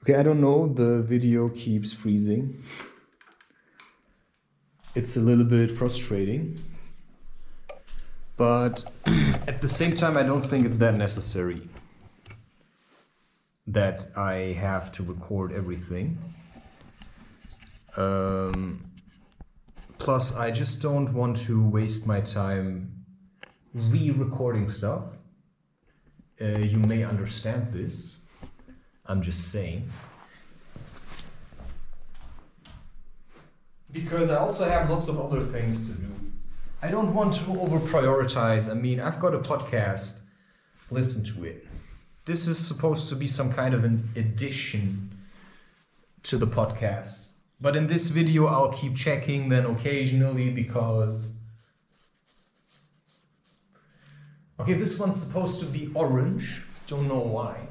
Okay, I don't know, the video keeps freezing. It's a little bit frustrating. But at the same time, I don't think it's that necessary that I have to record everything. Plus, I just don't want to waste my time re-recording stuff. You may understand this. I'm just saying. Because I also have lots of other things to do. I don't want to over-prioritize. I mean, I've got a podcast. Listen to it. This is supposed to be some kind of an addition to the podcast. But in this video, I'll keep checking then occasionally because... Okay, this one's supposed to be orange. Don't know why.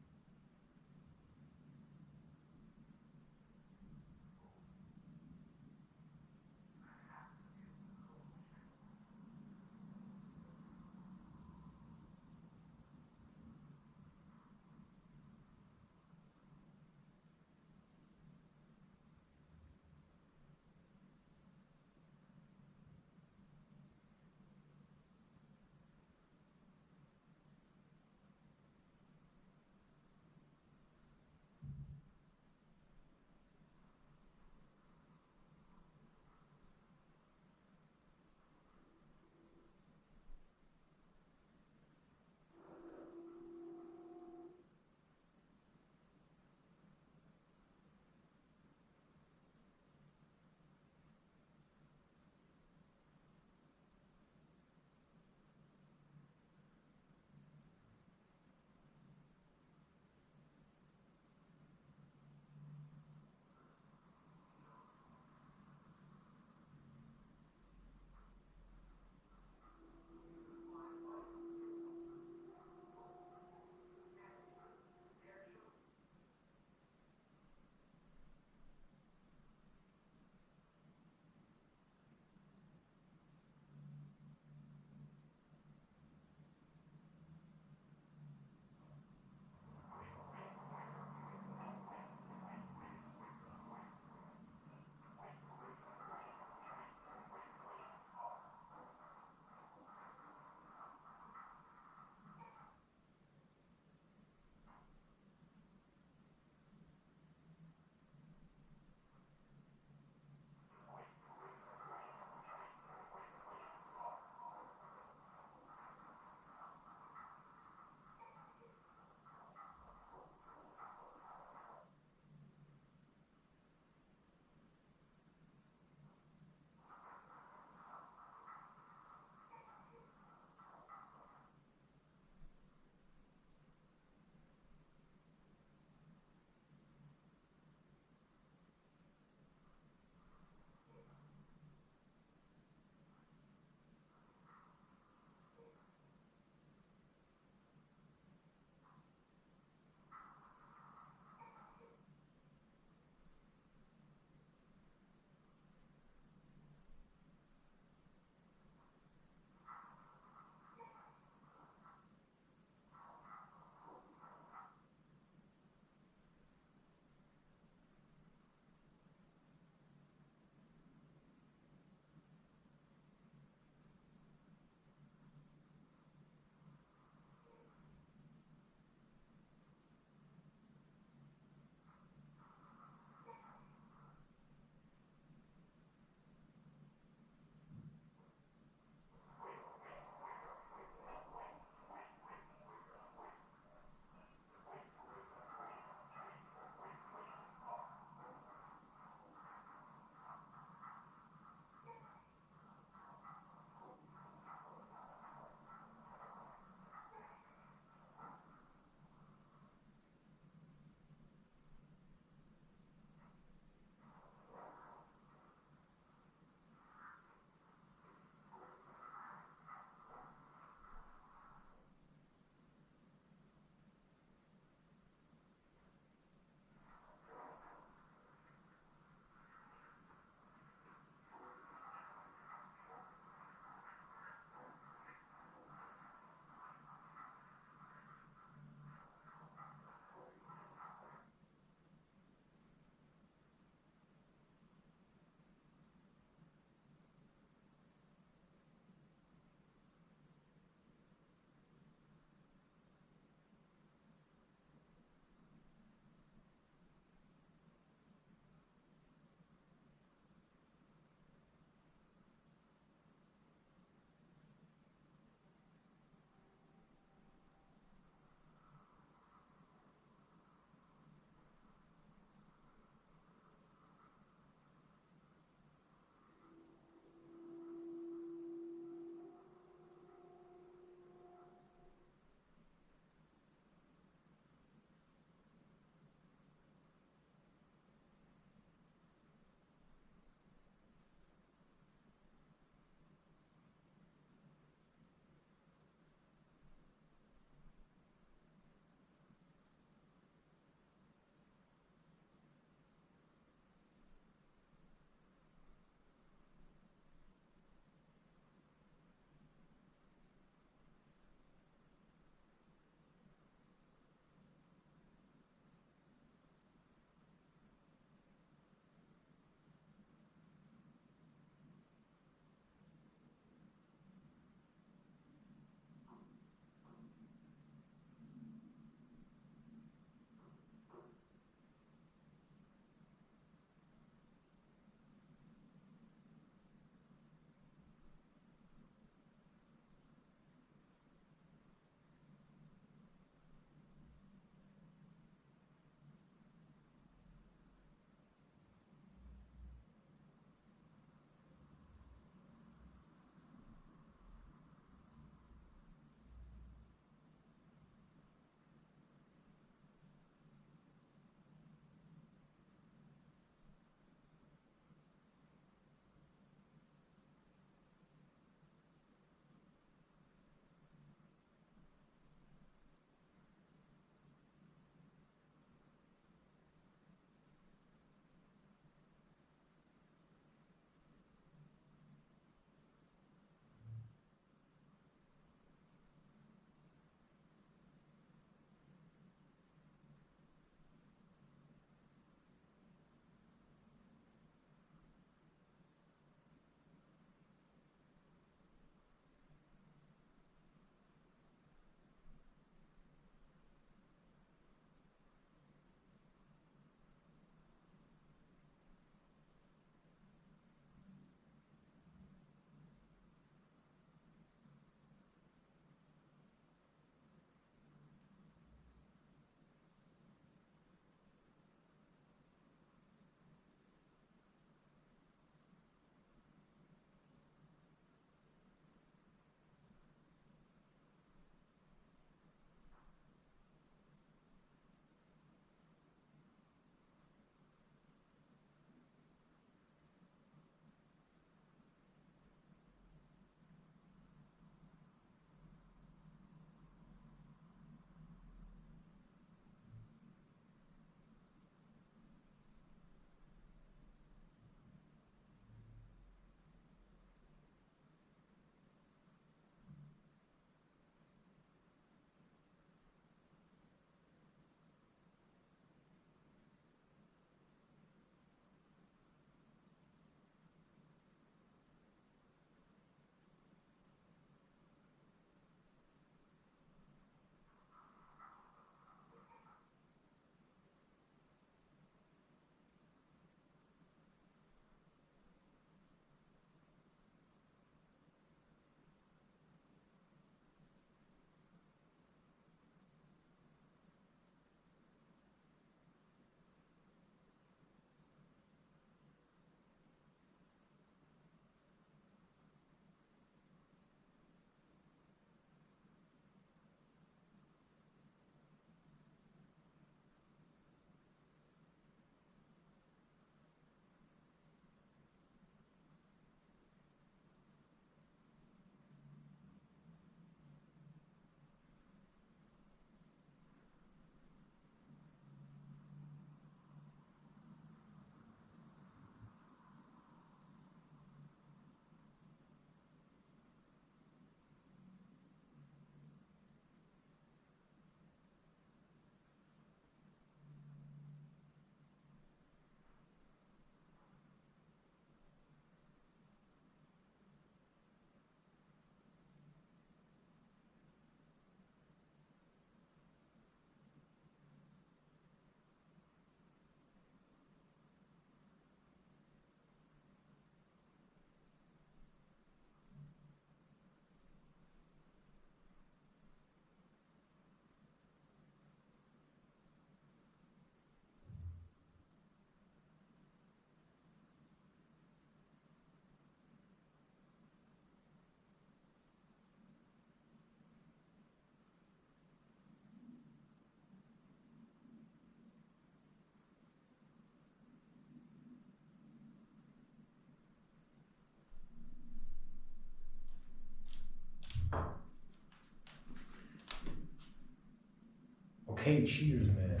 Okay, cheers, man.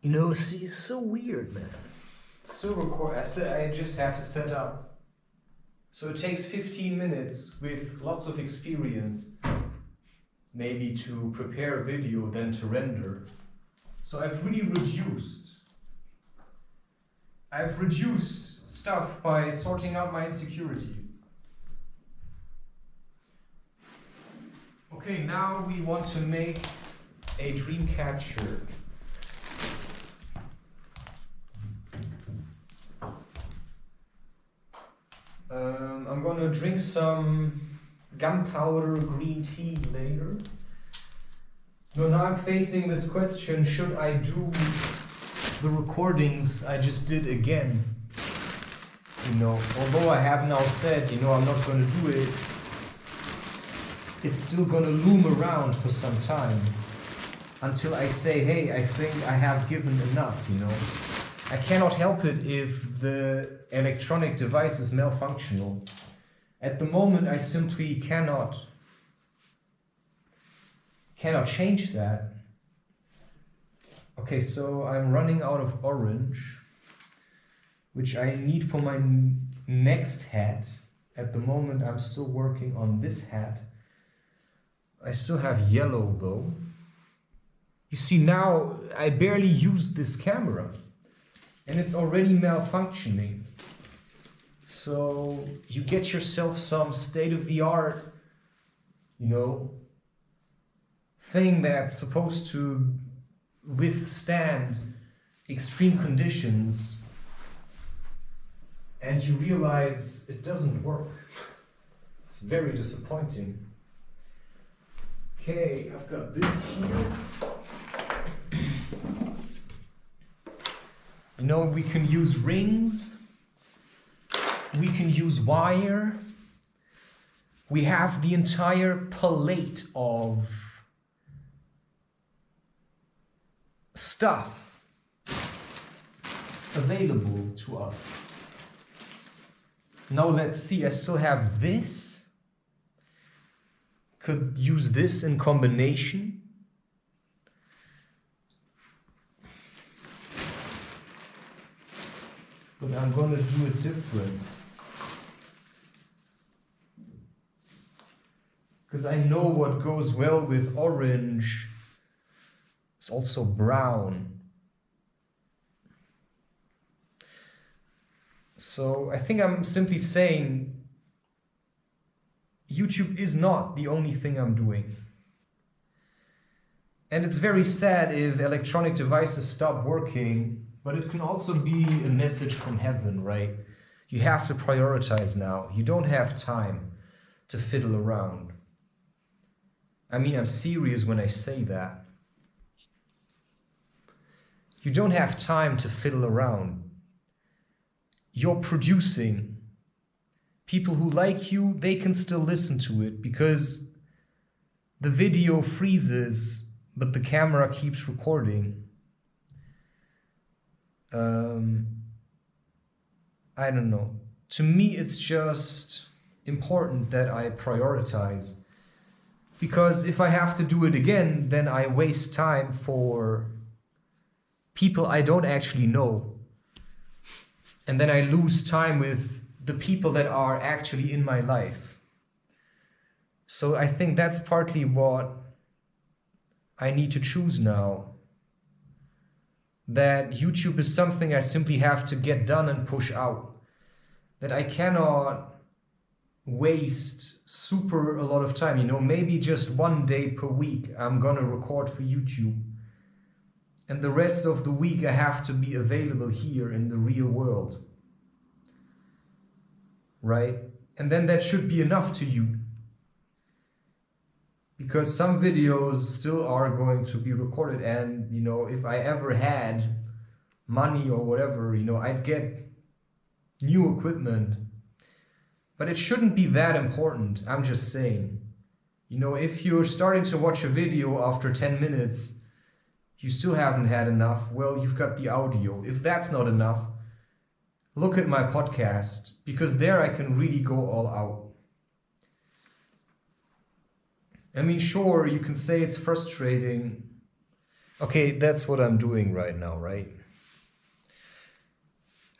You know, see, it's so weird, man. Still record. I just had to set up. So it takes 15 minutes with lots of experience, maybe to prepare a video, then to render. So I've really reduced. I've reduced stuff by sorting out my insecurities. Okay, now we want to make a Dreamcatcher. I'm gonna drink some gunpowder green tea later. No, now I'm facing this question, should I do the recordings I just did again? You know, although I have now said, you know, I'm not gonna do it, it's still gonna loom around for some time until I say, hey, I think I have given enough, you know. I cannot help it if the electronic device is malfunctional. At the moment, I simply cannot change that. Okay, so I'm running out of orange, which I need for my next hat. At the moment, I'm still working on this hat. I still have yellow though. You see, now I barely used this camera and it's already malfunctioning. So you get yourself some state-of-the-art, you know, thing that's supposed to withstand extreme conditions, and you realize it doesn't work. It's very disappointing. Okay, I've got this here. You know, we can use rings, we can use wire, we have the entire palette of stuff available to us. Now let's see, I still have this. Could use this in combination. But I'm gonna do it different. Because I know what goes well with orange is also brown. So I think I'm simply saying YouTube is not the only thing I'm doing. And it's very sad if electronic devices stop working, but it can also be a message from heaven, right? You have to prioritize now. You don't have time to fiddle around. I mean, I'm serious when I say that. You don't have time to fiddle around. You're producing. People who like you, they can still listen to it because the video freezes, but the camera keeps recording. I don't know. To me, it's just important that I prioritize. Because if I have to do it again, then I waste time for people I don't actually know. And then I lose time with the people that are actually in my life. So I think that's partly what I need to choose now. That YouTube is something I simply have to get done and push out. That I cannot waste a lot of time, you know, maybe just 1 day per week I'm gonna record for YouTube. And the rest of the week I have to be available here in the real world. Right? And then that should be enough to you. Because some videos still are going to be recorded, and, you know, if I ever had money or whatever, you know, I'd get new equipment. But it shouldn't be that important, I'm just saying. You know, if you're starting to watch a video after 10 minutes, you still haven't had enough, well, you've got the audio. If that's not enough, look at my podcast, because there I can really go all out. I mean, sure, you can say it's frustrating. Okay, that's what I'm doing right now, right?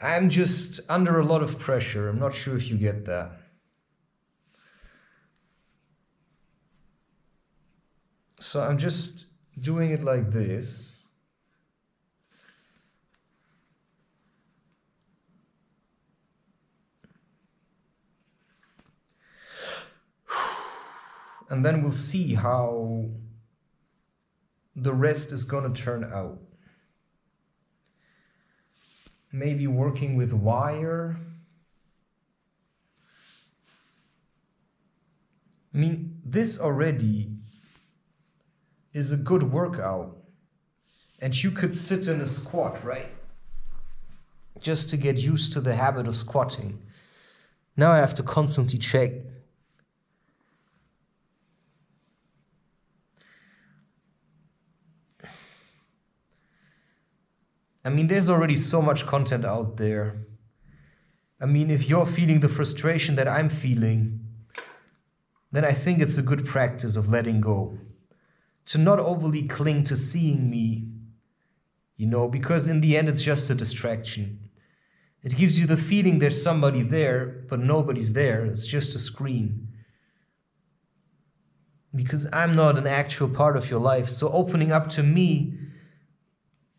I'm just under a lot of pressure. I'm not sure if you get that. So I'm just doing it like this. And then we'll see how the rest is gonna turn out. Maybe working with wire. I mean, this already is a good workout. And you could sit in a squat, right? Just to get used to the habit of squatting. Now I have to constantly check. I mean, there's already so much content out there. I mean, if you're feeling the frustration that I'm feeling, then I think it's a good practice of letting go. To not overly cling to seeing me, you know, because in the end it's just a distraction. It gives you the feeling there's somebody there, but nobody's there. It's just a screen. Because I'm not an actual part of your life, so opening up to me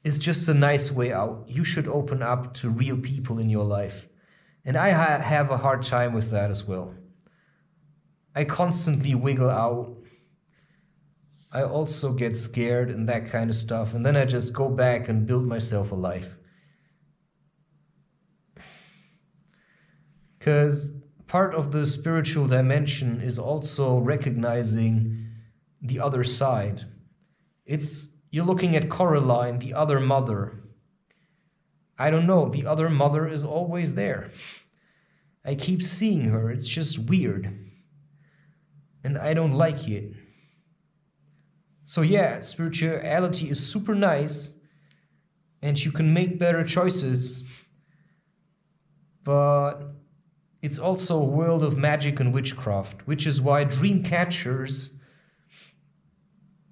is just a nice way out. You should open up to real people in your life. And I have a hard time with that as well. I constantly wiggle out. I also get scared and that kind of stuff. And then I just go back and build myself a life. Because part of the spiritual dimension is also recognizing the other side. You're looking at Coraline, the other mother. I don't know, the other mother is always there. I keep seeing her, it's just weird. And I don't like it. So yeah, spirituality is super nice, and you can make better choices, but it's also a world of magic and witchcraft, which is why Dreamcatchers,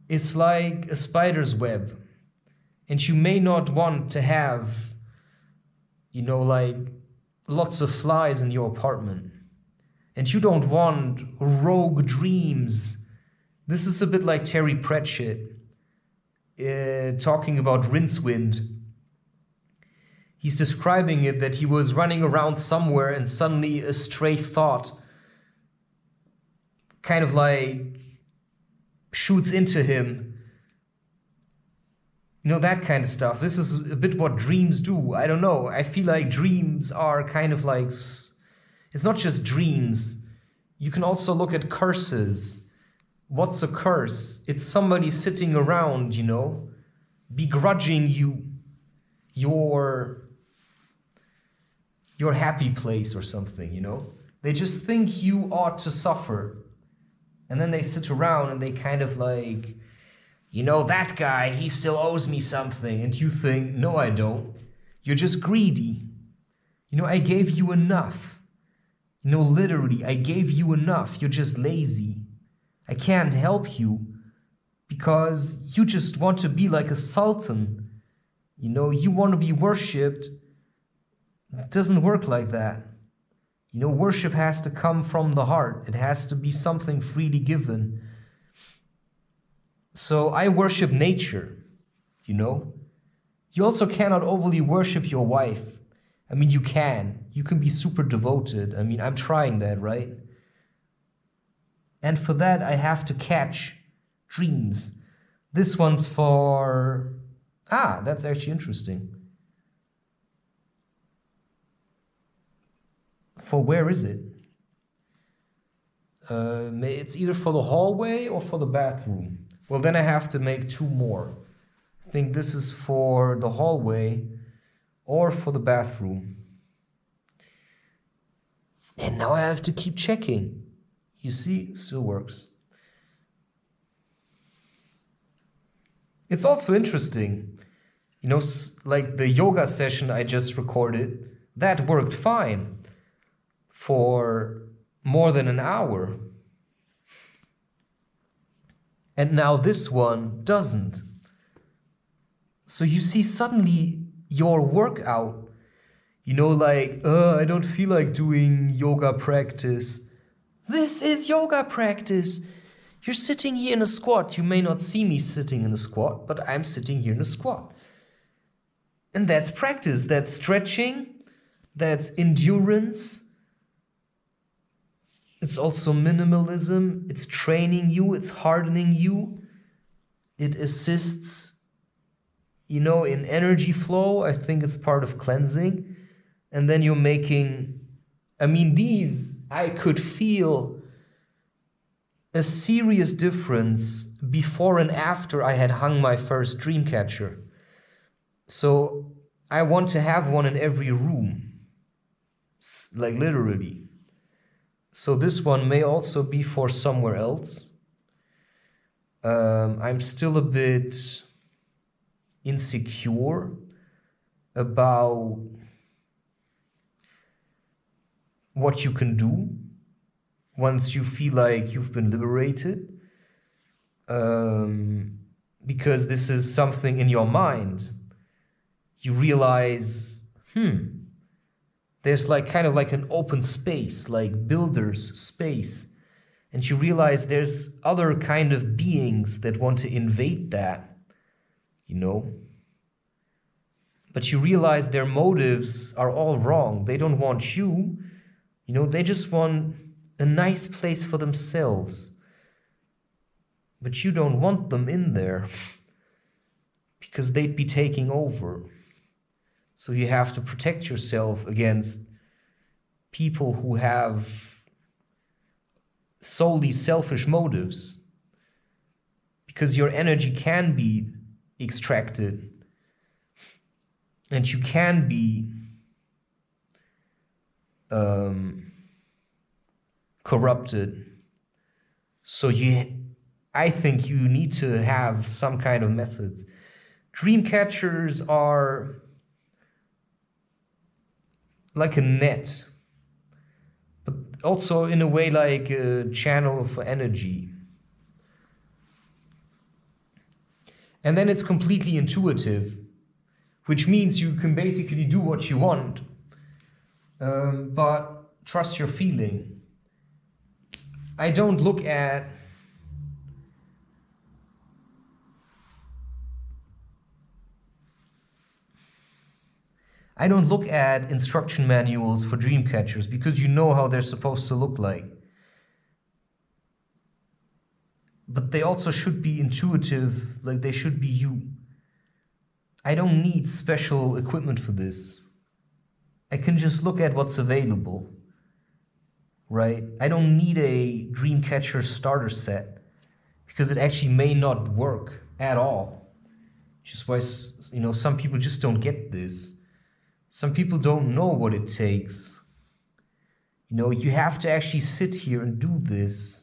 it's like a spider's web. And you may not want to have, you know, like lots of flies in your apartment. And you don't want rogue dreams. This is a bit like Terry Pratchett talking about Rincewind. He's describing it that he was running around somewhere and suddenly a stray thought kind of like shoots into him. You know, that kind of stuff. This is a bit what dreams do. I don't know. I feel like dreams are kind of like... It's not just dreams. You can also look at curses. What's a curse? It's somebody sitting around, you know, begrudging you your happy place or something, you know? They just think you ought to suffer. And then they sit around and they kind of like, you know, that guy, he still owes me something. And you think, no, I don't. You're just greedy. You know, I gave you enough. You know, literally, I gave you enough. You're just lazy. I can't help you because you just want to be like a sultan. You know, you want to be worshipped. It doesn't work like that. You know, worship has to come from the heart. It has to be something freely given. So I worship nature, you know. You also cannot overly worship your wife. I mean, you can. You can be super devoted. I mean, I'm trying that, right? And for that, I have to catch dreams. This one's for... that's actually interesting. For where is it? It's either for the hallway or for the bathroom. Well, then I have to make two more. I think this is for the hallway or for the bathroom. And now I have to keep checking. You see, still works. It's also interesting. You know, like the yoga session I just recorded, that worked fine for more than an hour. and now this one doesn't. So you see suddenly your workout, like, I don't feel like doing yoga practice. This is yoga practice. You're sitting here in a squat. You may not see me sitting in a squat, but I'm sitting here in a squat. And that's practice. That's stretching. That's endurance. It's also minimalism. It's training you. It's hardening you. It assists, in energy flow. I think it's part of cleansing. And then you're making, I could feel a serious difference before and after I had hung my first Dreamcatcher. So I want to have one in every room, like literally. So this one may also be for somewhere else. I'm still a bit insecure about what you can do once you feel like you've been liberated. Because this is something in your mind. You realize, there's kind of like an open space, like builder's space. And you realize there's other kind of beings that want to invade that, But you realize their motives are all wrong. They don't want you, they just want a nice place for themselves. But you don't want them in there because they'd be taking over. So you have to protect yourself against people who have solely selfish motives, because your energy can be extracted and you can be corrupted. So I think you need to have some kind of methods. Dreamcatchers are like a net, but also in a way like a channel for energy. And then it's completely intuitive, which means you can basically do what you want, but trust your feeling. I don't look at instruction manuals for Dreamcatchers because you know how they're supposed to look like. But they also should be intuitive, like they should be you. I don't need special equipment for this. I can just look at what's available, right? I don't need a Dreamcatcher starter set because it actually may not work at all. Just why, some people just don't get this. Some people don't know what it takes. You have to actually sit here and do this.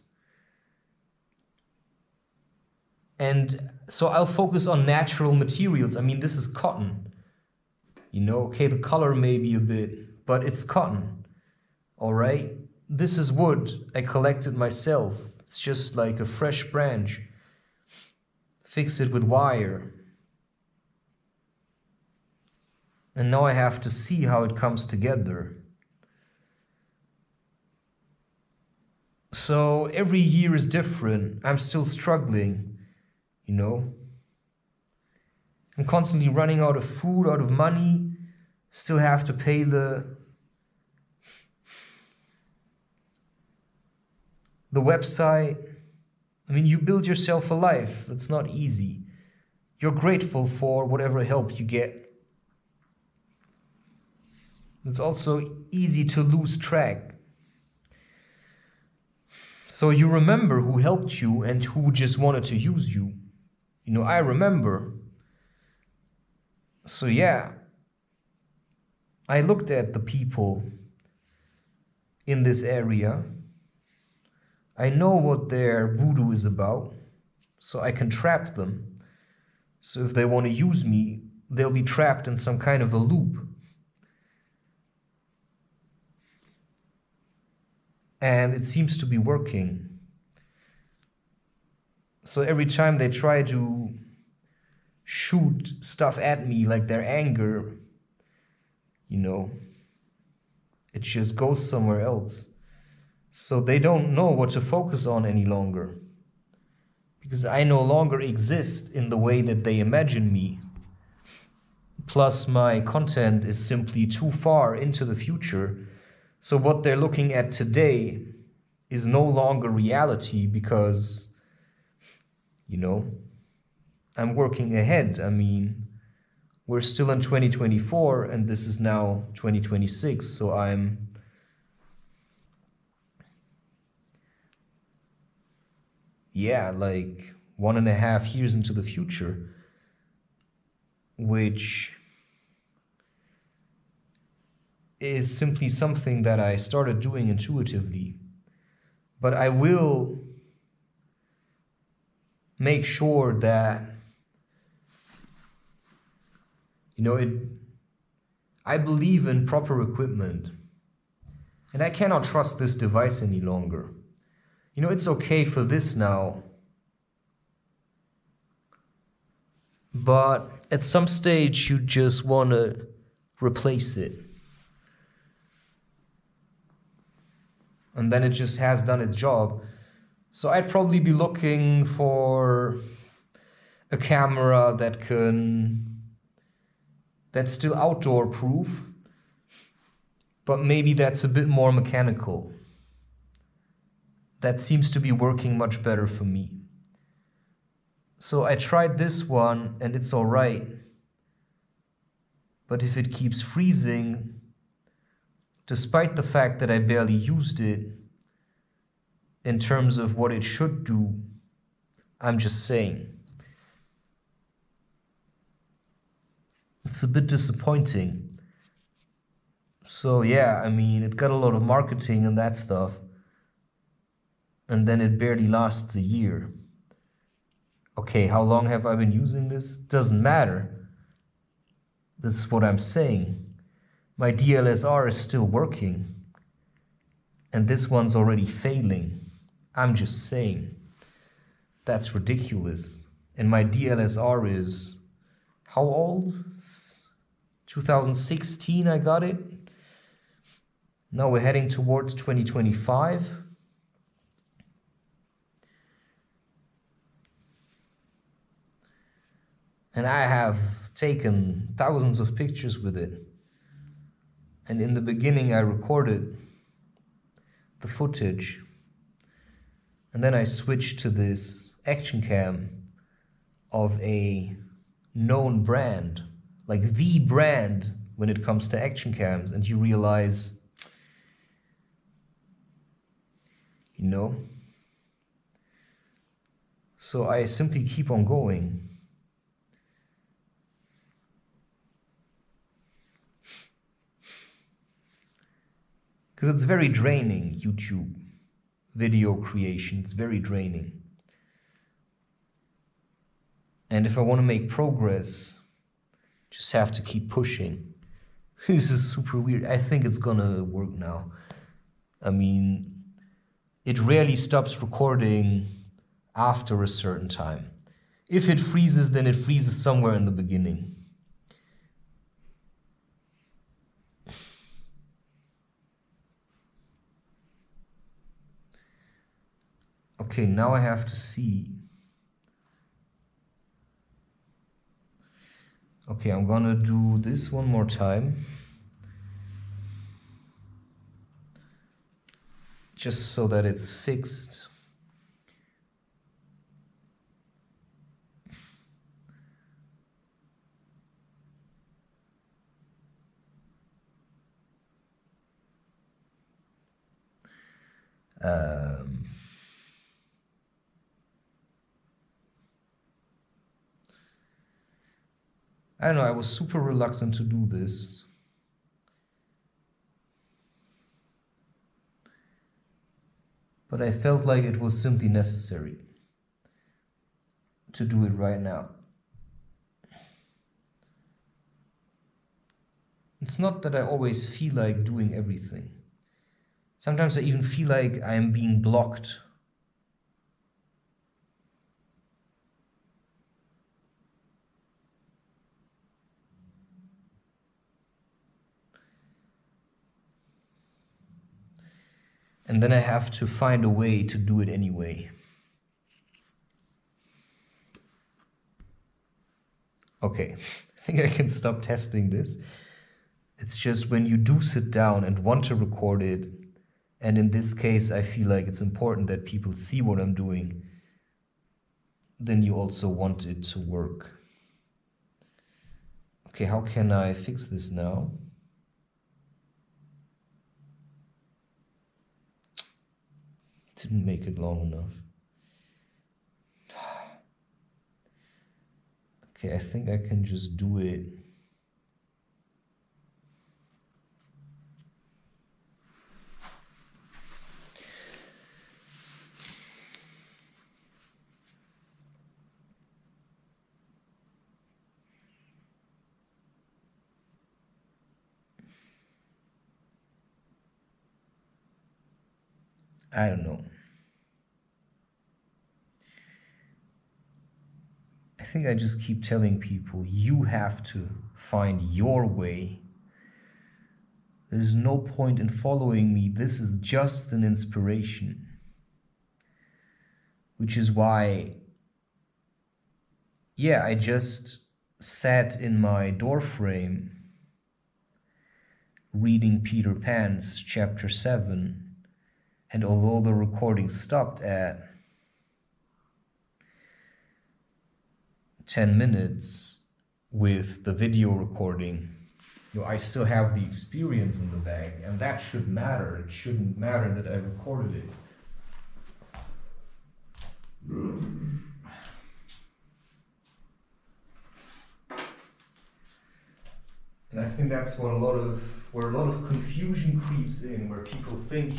And so I'll focus on natural materials. This is cotton. Okay, the color may be a bit, but it's cotton. All right? This is wood. I collected myself. It's just like a fresh branch. Fix it with wire. And now I have to see how it comes together. So every year is different. I'm still struggling, I'm constantly running out of food, out of money. Still have to pay the website. You build yourself a life. It's not easy. You're grateful for whatever help you get. It's also easy to lose track. So you remember who helped you and who just wanted to use you. I remember. So yeah, I looked at the people in this area. I know what their voodoo is about, so I can trap them. So if they want to use me, they'll be trapped in some kind of a loop. And it seems to be working. So every time they try to shoot stuff at me, like their anger, you know, it just goes somewhere else. So they don't know what to focus on any longer. Because I no longer exist in the way that they imagine me. Plus my content is simply too far into the future. So what they're looking at today is no longer reality because, you know, I'm working ahead. I mean, we're still in 2024 and this is now 2026. So I'm like 1.5 years into the future, which is simply something that I started doing intuitively. But I will make sure that, you know, I believe in proper equipment. And I cannot trust this device any longer. You know, it's okay for this now. But at some stage, you just want to replace it. And then it just has done its job. So I'd probably be looking for a camera that's still outdoor proof, but maybe that's a bit more mechanical. That seems to be working much better for me. So I tried this one and it's all right. But if it keeps freezing, despite the fact that I barely used it in terms of what it should do, I'm just saying. It's a bit disappointing. So yeah, I mean, it got a lot of marketing and that stuff. And then it barely lasts a year. Okay, how long have I been using this? Doesn't matter. That's what I'm saying. My DLSR is still working. And this one's already failing. I'm just saying. That's ridiculous. And my DLSR is... how old? 2016 I got it. Now we're heading towards 2025. And I have taken thousands of pictures with it. And in the beginning I recorded the footage. And then I switched to this action cam of a known brand, like the brand when it comes to action cams, and you realize, you know, so I simply keep on going. Because it's very draining, YouTube video creation, it's very draining. And if I want to make progress, just have to keep pushing. This is super weird. I think it's gonna work now. I mean, it rarely stops recording after a certain time. If it freezes, then it freezes somewhere in the beginning. Okay, now I have to see. Okay, I'm gonna do this one more time. Just so that it's fixed. I don't know, I was super reluctant to do this. But I felt like it was simply necessary to do it right now. It's not that I always feel like doing everything. Sometimes I even feel like I am being blocked. And then I have to find a way to do it anyway. Okay, I think I can stop testing this. It's just when you do sit down and want to record it, and in this case I feel like it's important that people see what I'm doing, then you also want it to work. Okay, how can I fix this now? Didn't make it long enough. Okay, I think I can just do it. I don't know. I think I just keep telling people, you have to find your way. There's no point in following me. This is just an inspiration. Which is why, yeah, I just sat in my doorframe reading Peter Pan's chapter 7. And although the recording stopped at 10 minutes with the video recording, I still have the experience in the bag, and that should matter. It shouldn't matter that I recorded it. And I think that's where a lot of confusion creeps in, where people think,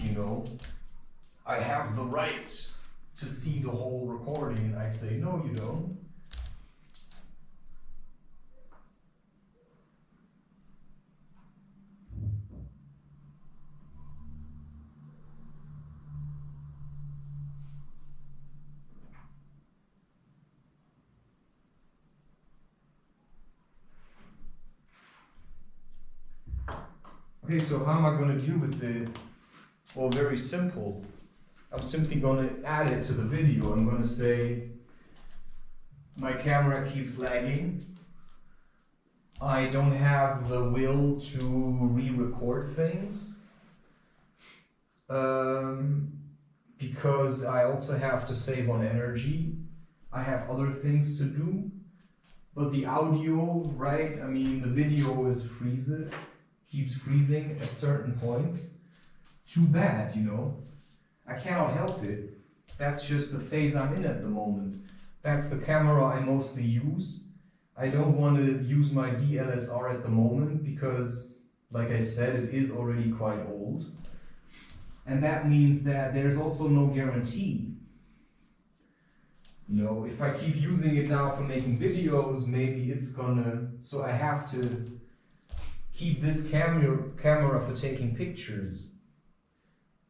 I have the right to see the whole recording. I say, no, you don't. Okay, so how am I going to deal with it? Well, very simple. I'm simply going to add it to the video. I'm going to say, my camera keeps lagging. I don't have the will to re-record things. Because I also have to save on energy. I have other things to do. But the audio, right? I mean, the video is keeps freezing at certain points. Too bad, I cannot help it. That's just the phase I'm in at the moment. That's the camera I mostly use. I don't want to use my DLSR at the moment because, like I said, it is already quite old. And that means that there's also no guarantee. If I keep using it now for making videos, maybe it's so I have to keep this camera for taking pictures.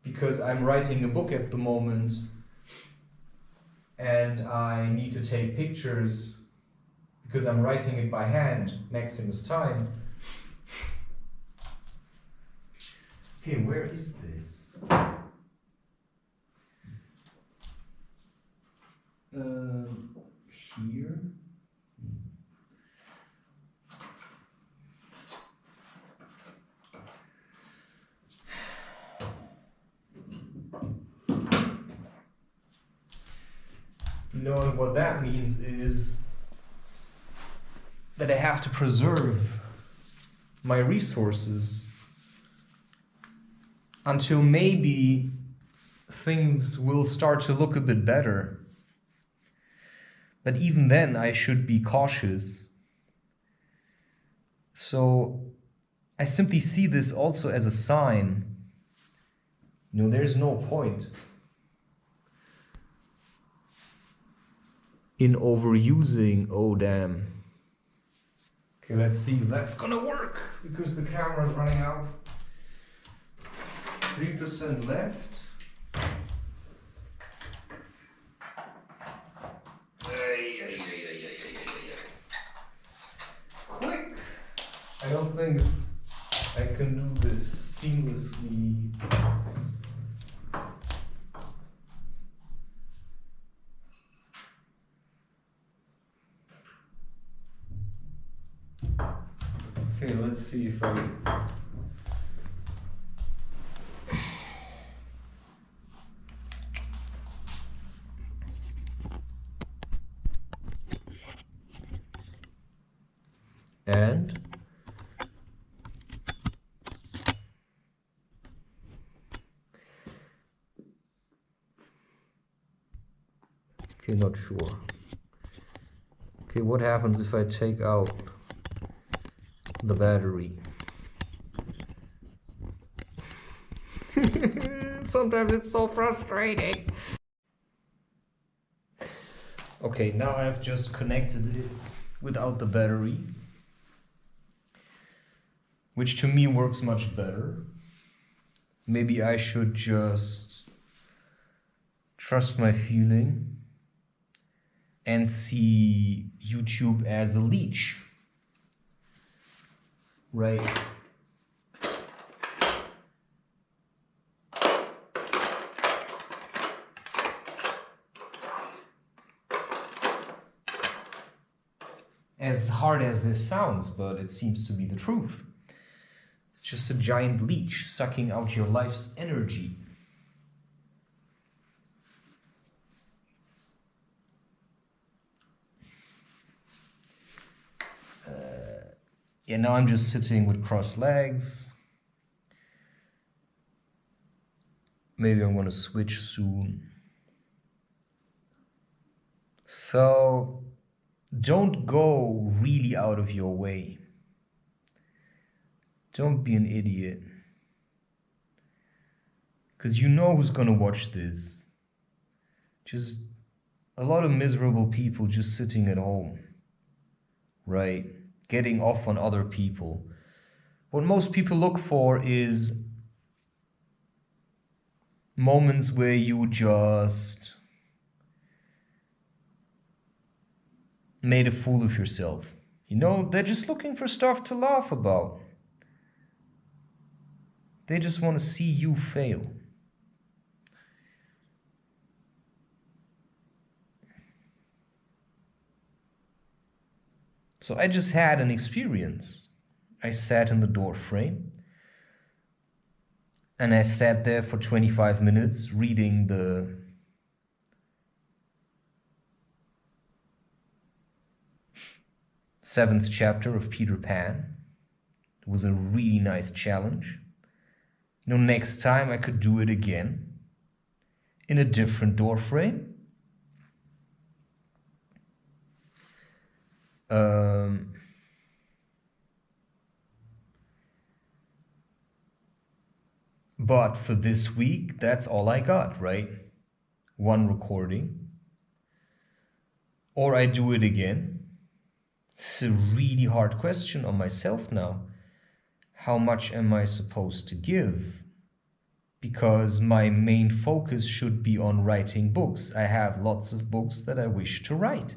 Because I'm writing a book at the moment and I need to take pictures because I'm writing it by hand Maximus time. Okay, where is this? Here? And what that means is that I have to preserve my resources until maybe things will start to look a bit better. But even then, I should be cautious. So I simply see this also as a sign. There's no point in overusing. Oh, damn. Okay, let's see if that's gonna work, because the camera's running out. 3% left. Quick! I don't think I can do this seamlessly. let's see if I... And okay, not sure. Okay, what happens if I take out the battery? Sometimes it's so frustrating. Okay, now I've just connected it without the battery, which to me works much better. Maybe I should just trust my feeling and see YouTube as a leech, right? As hard as this sounds, but it seems to be the truth. It's just a giant leech sucking out your life's energy. Yeah, now I'm just sitting with crossed legs. Maybe I'm gonna switch soon. So don't go really out of your way. Don't be an idiot. Because you know who's gonna watch this. Just a lot of miserable people just sitting at home, right? Getting off on other people. What most people look for is moments where you just made a fool of yourself. You know, they're just looking for stuff to laugh about. They just want to see you fail. So I just had an experience. I sat in the door frame and I sat there for 25 minutes reading the seventh chapter of Peter Pan. It was a really nice challenge. You know, next time I could do it again in a different door frame. But for this week, that's all I got, right? One recording. Or I do it again. It's a really hard question on myself now. How much am I supposed to give? Because my main focus should be on writing books. I have lots of books that I wish to write.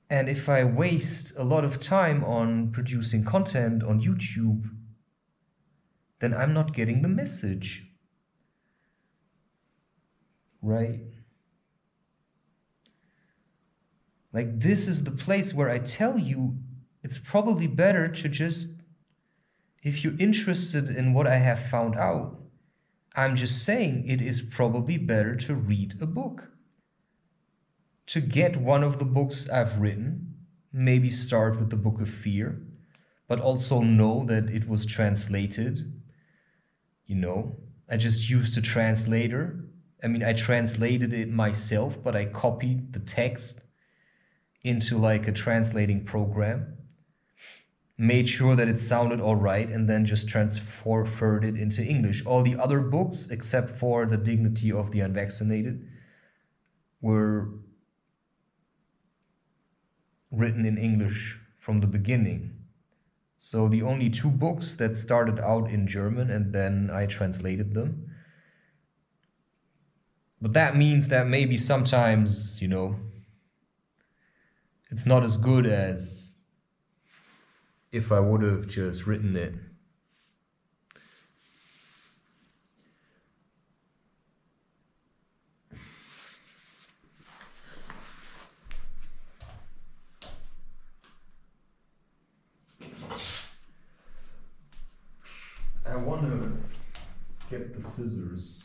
And if I waste a lot of time on producing content on YouTube, then I'm not getting the message, right? Like, this is the place where I tell you it's probably better to just, if you're interested in what I have found out, I'm just saying it is probably better to read a book. To get one of the books I've written, maybe start with the Book of Fear, but also know that it was translated. You know, I just used a translator. I mean, I translated it myself, but I copied the text into like a translating program, made sure that it sounded all right, and then just transferred it into English. All the other books, except for The Dignity of the Unvaccinated, were written in English from the beginning. So the only two books that started out in German and then I translated them. But that means that maybe sometimes, you know, it's not as good as if I would have just written it. get the scissors.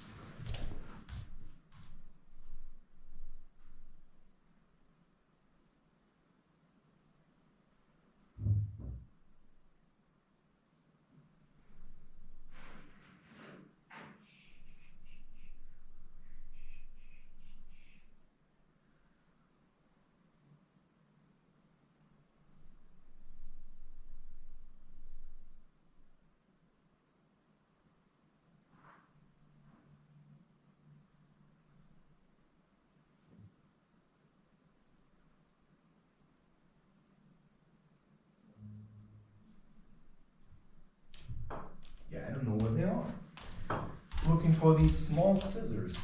Yeah, I don't know where they are. Looking for these small scissors.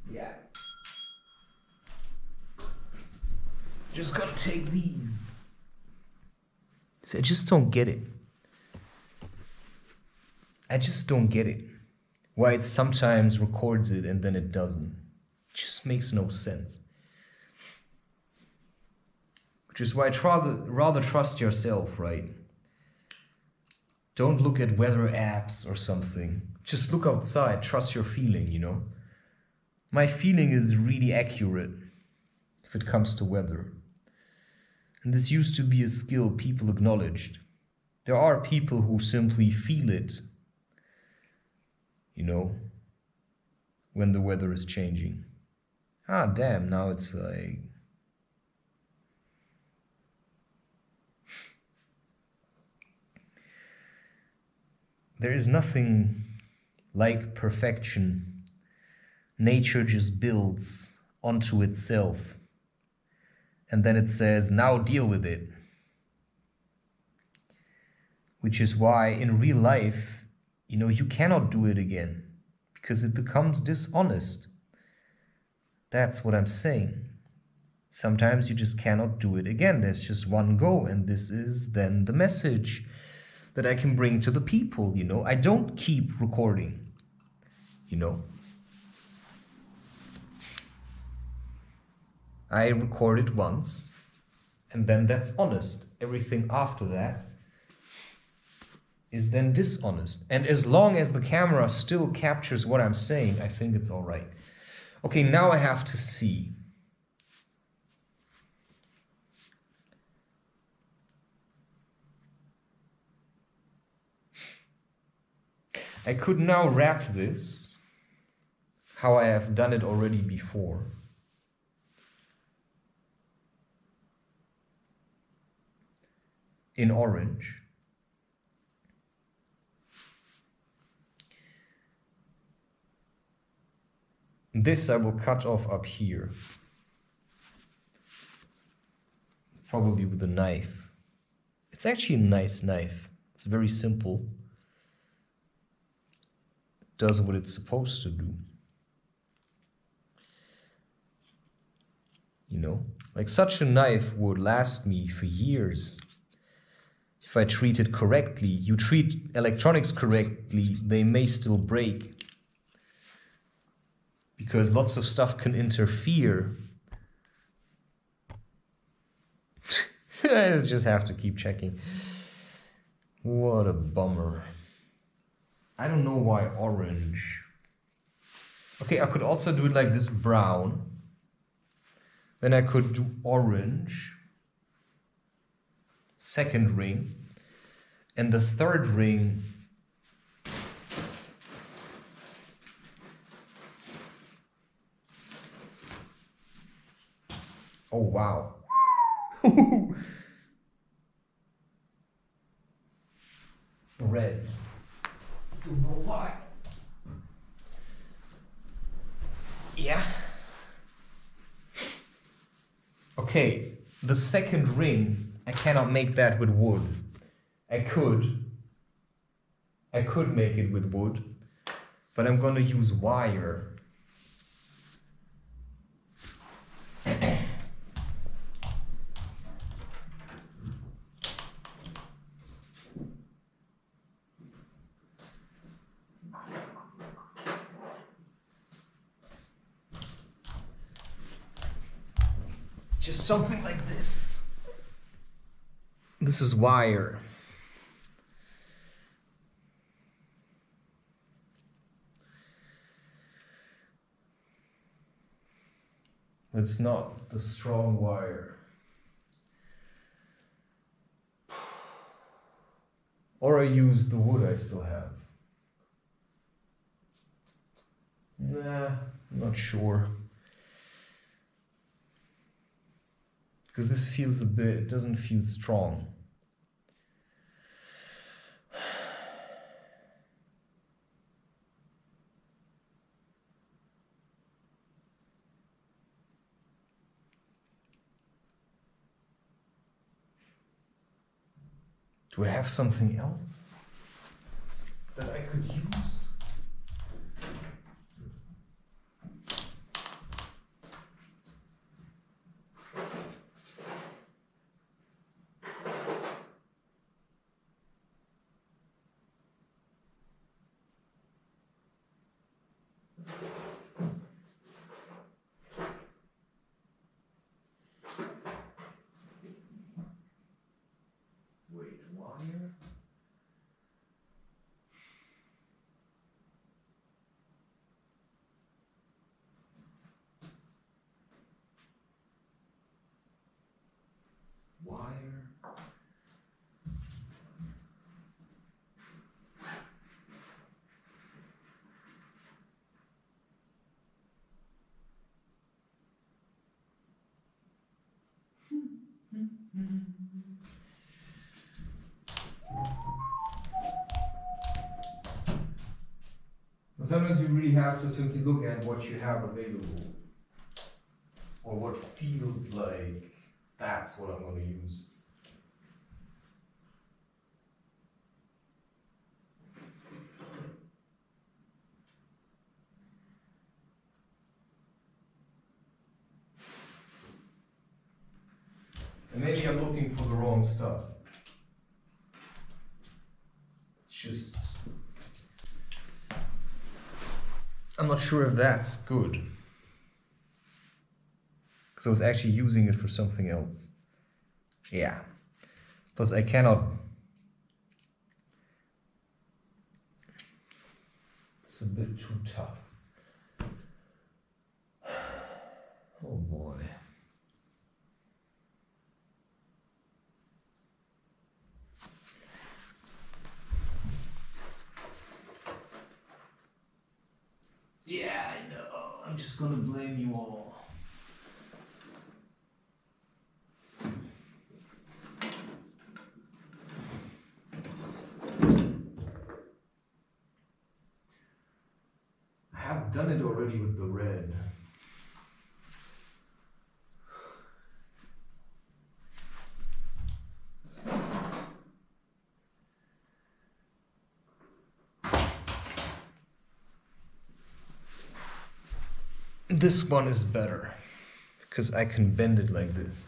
Yeah. Just gotta take these. So I just don't get it. I just don't get it. Why it sometimes records it and then it doesn't. It just makes no sense. Which is why I'd rather trust yourself, right? Don't look at weather apps or something. Just look outside, trust your feeling, you know? My feeling is really accurate if it comes to weather. And this used to be a skill people acknowledged. There are people who simply feel it, you know, when the weather is changing. Ah, damn, now it's like... There is nothing like perfection. Nature just builds onto itself. And then it says, now deal with it. Which is why in real life, you know, you cannot do it again. Because it becomes dishonest. That's what I'm saying. Sometimes you just cannot do it again. There's just one go. And this is then the message that I can bring to the people, you know. I don't keep recording, you know. I record it once, and then that's honest. Everything after that is then dishonest. And as long as the camera still captures what I'm saying, I think it's all right. Okay, now I have to see. I could now wrap this how I have done it already before. In orange. This I will cut off up here. Probably with a knife. It's actually a nice knife. It's very simple. Does what it's supposed to do. You know, like such a knife would last me for years. If I treat it correctly, you treat electronics correctly, they may still break. Because lots of stuff can interfere. I just have to keep checking. What a bummer. I don't know why orange. Okay, I could also do it like this, brown. Then I could do orange. Second ring. And the third ring. Oh, wow. Red. Don't know why. Yeah. Okay, the second ring, I cannot make that with wood. I could make it with wood, but I'm gonna use wire. Just something like this. This is wire. It's not the strong wire. Or I use the wood I still have. Nah, I'm not sure. Because this feels a bit, it doesn't feel strong. Do I have something else that I could use? Sometimes you really have to simply look at what you have available, or what feels like that's what I'm going to use. And maybe I'm looking for the wrong stuff. It's just, I'm not sure if that's good. Because I was actually using it for something else. Yeah. Plus I cannot... It's a bit too tough. Oh boy. Yeah, I know. I'm just gonna blame you all. I have done it already with the red. This one is better, because I can bend it like this.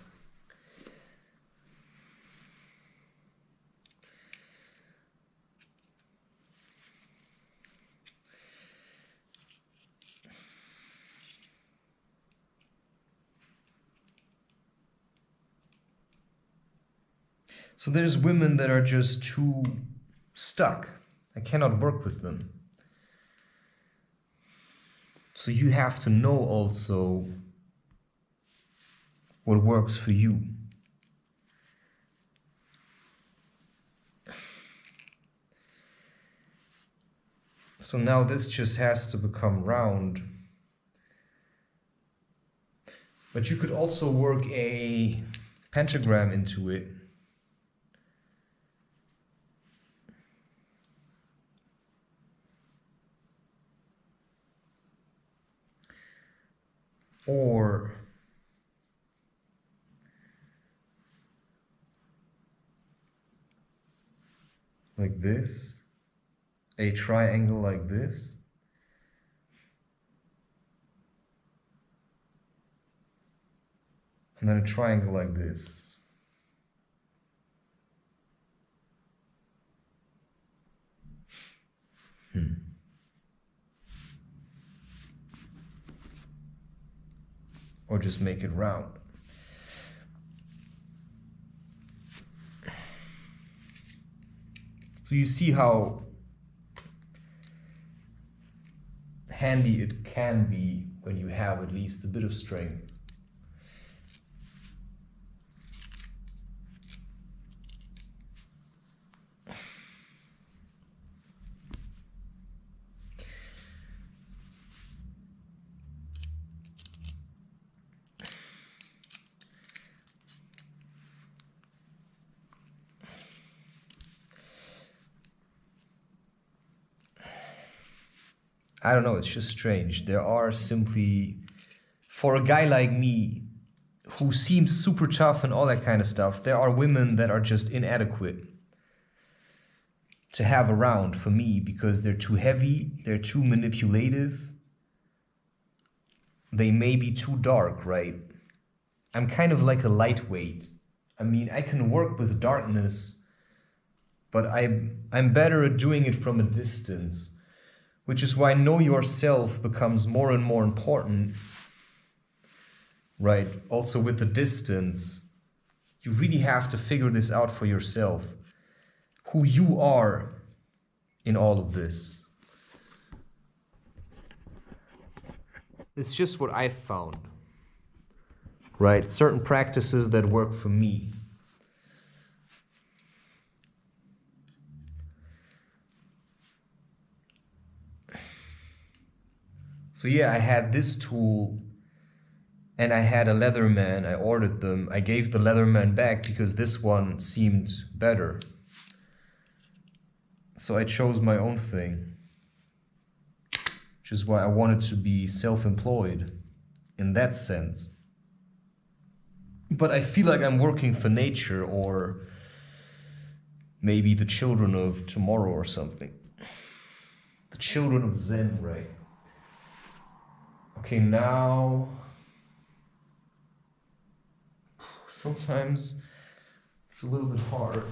So there's women that are just too stuck. I cannot work with them. So you have to know also what works for you. So now this just has to become round. But you could also work a pentagram into it. Or like this, a triangle like this. And then a triangle like this. Or just make it round. So you see how handy it can be when you have at least a bit of strength. I don't know, it's just strange. There are simply, for a guy like me, who seems super tough and all that kind of stuff, there are women that are just inadequate to have around for me because they're too heavy, they're too manipulative, they may be too dark, right? I'm kind of like a lightweight. I mean, I can work with darkness, but I'm better at doing it from a distance. Which is why know yourself becomes more and more important, right? Also with the distance, you really have to figure this out for yourself. Who you are in all of this. It's just what I've found, right? Certain practices that work for me. So yeah, I had this tool and I had a Leatherman. I ordered them. I gave the Leatherman back because this one seemed better. So I chose my own thing, which is why I wanted to be self-employed in that sense. But I feel like I'm working for nature or maybe the children of tomorrow or something. The children of Zen, right? Okay, now, sometimes it's a little bit hard.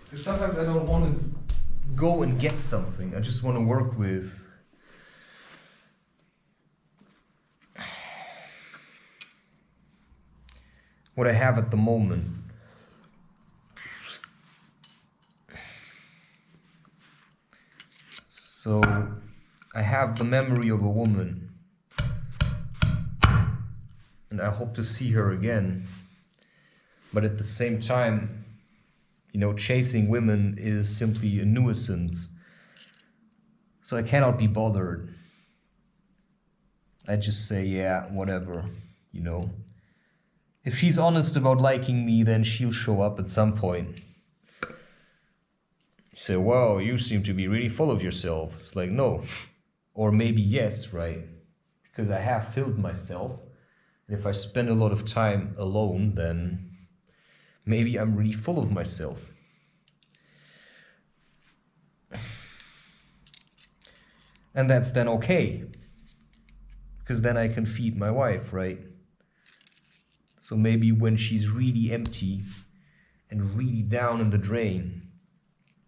Because sometimes I don't want to go and get something. I just want to work with what I have at the moment. So I have the memory of a woman and I hope to see her again. But at the same time, you know, chasing women is simply a nuisance. So I cannot be bothered. I just say, yeah, whatever, you know. If she's honest about liking me, then she'll show up at some point. Say, wow, you seem to be really full of yourself. It's like, no. Or maybe yes, right? Because I have filled myself. And if I spend a lot of time alone, then maybe I'm really full of myself. And that's then okay. Because then I can feed my wife, right? So maybe when she's really empty and really down in the drain,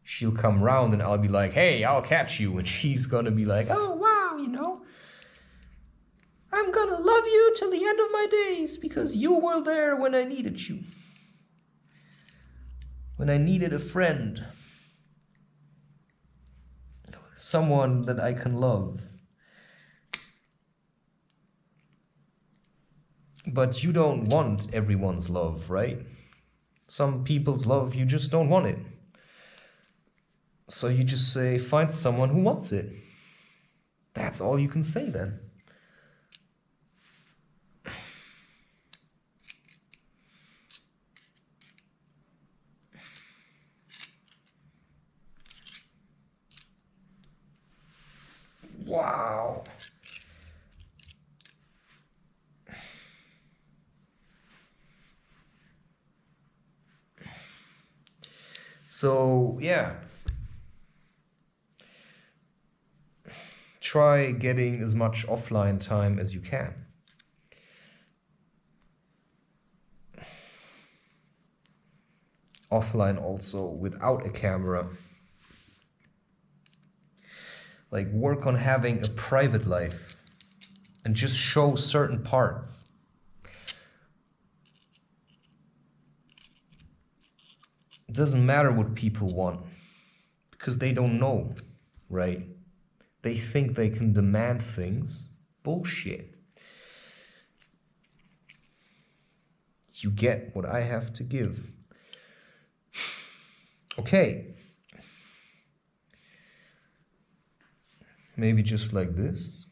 she'll come round and I'll be like, hey, I'll catch you. And she's gonna be like, oh, wow, you know, I'm gonna love you till the end of my days because you were there when I needed you. When I needed a friend. Someone that I can love. But you don't want everyone's love, right? Some people's love, you just don't want it. So you just say, find someone who wants it. That's all you can say then. Wow. So, yeah. Try getting as much offline time as you can. Offline also without a camera. Like work on having a private life and just show certain parts. It doesn't matter what people want because they don't know, right? They think they can demand things. Bullshit. You get what I have to give. Okay. Maybe just like this.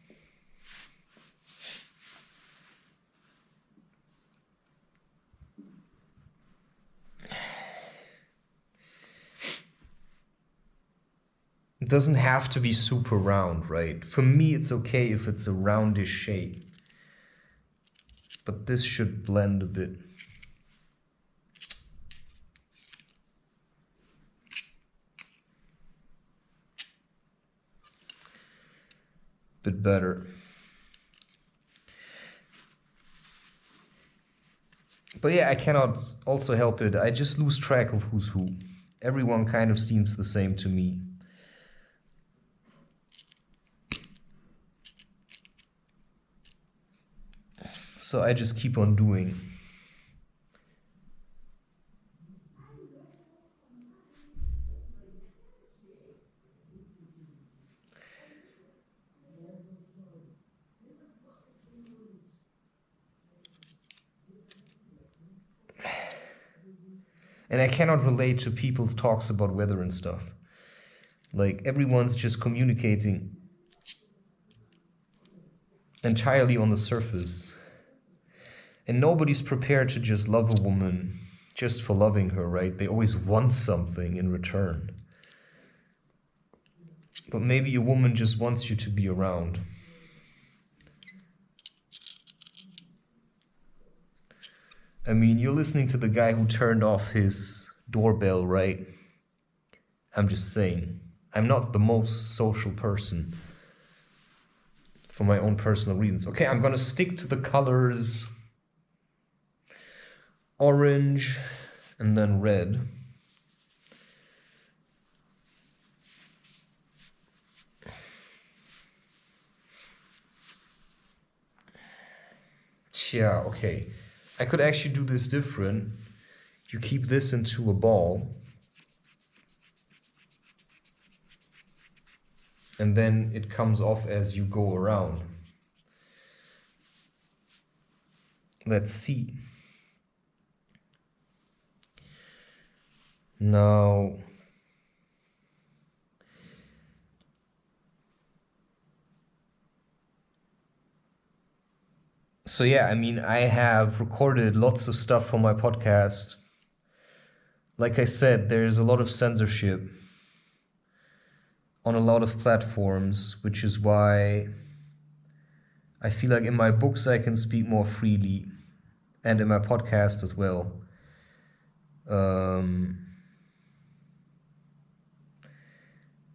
It doesn't have to be super round, right? For me, it's okay if it's a roundish shape. But this should blend a bit. Bit better. But yeah, I cannot also help it. I just lose track of who's who. Everyone kind of seems the same to me. So I just keep on doing. And I cannot relate to people's talks about weather and stuff. Like, everyone's just communicating entirely on the surface. And nobody's prepared to just love a woman just for loving her, right? They always want something in return. But maybe a woman just wants you to be around. I mean, you're listening to the guy who turned off his doorbell, right? I'm just saying. I'm not the most social person for my own personal reasons. Okay, I'm gonna stick to the colors orange and then red. Yeah, okay. I could actually do this different. You keep this into a ball. And then it comes off as you go around. Let's see. Now, so yeah, I mean, I have recorded lots of stuff for my podcast. Like I said, there's a lot of censorship on a lot of platforms, which is why I feel like in my books I can speak more freely, and in my podcast as well.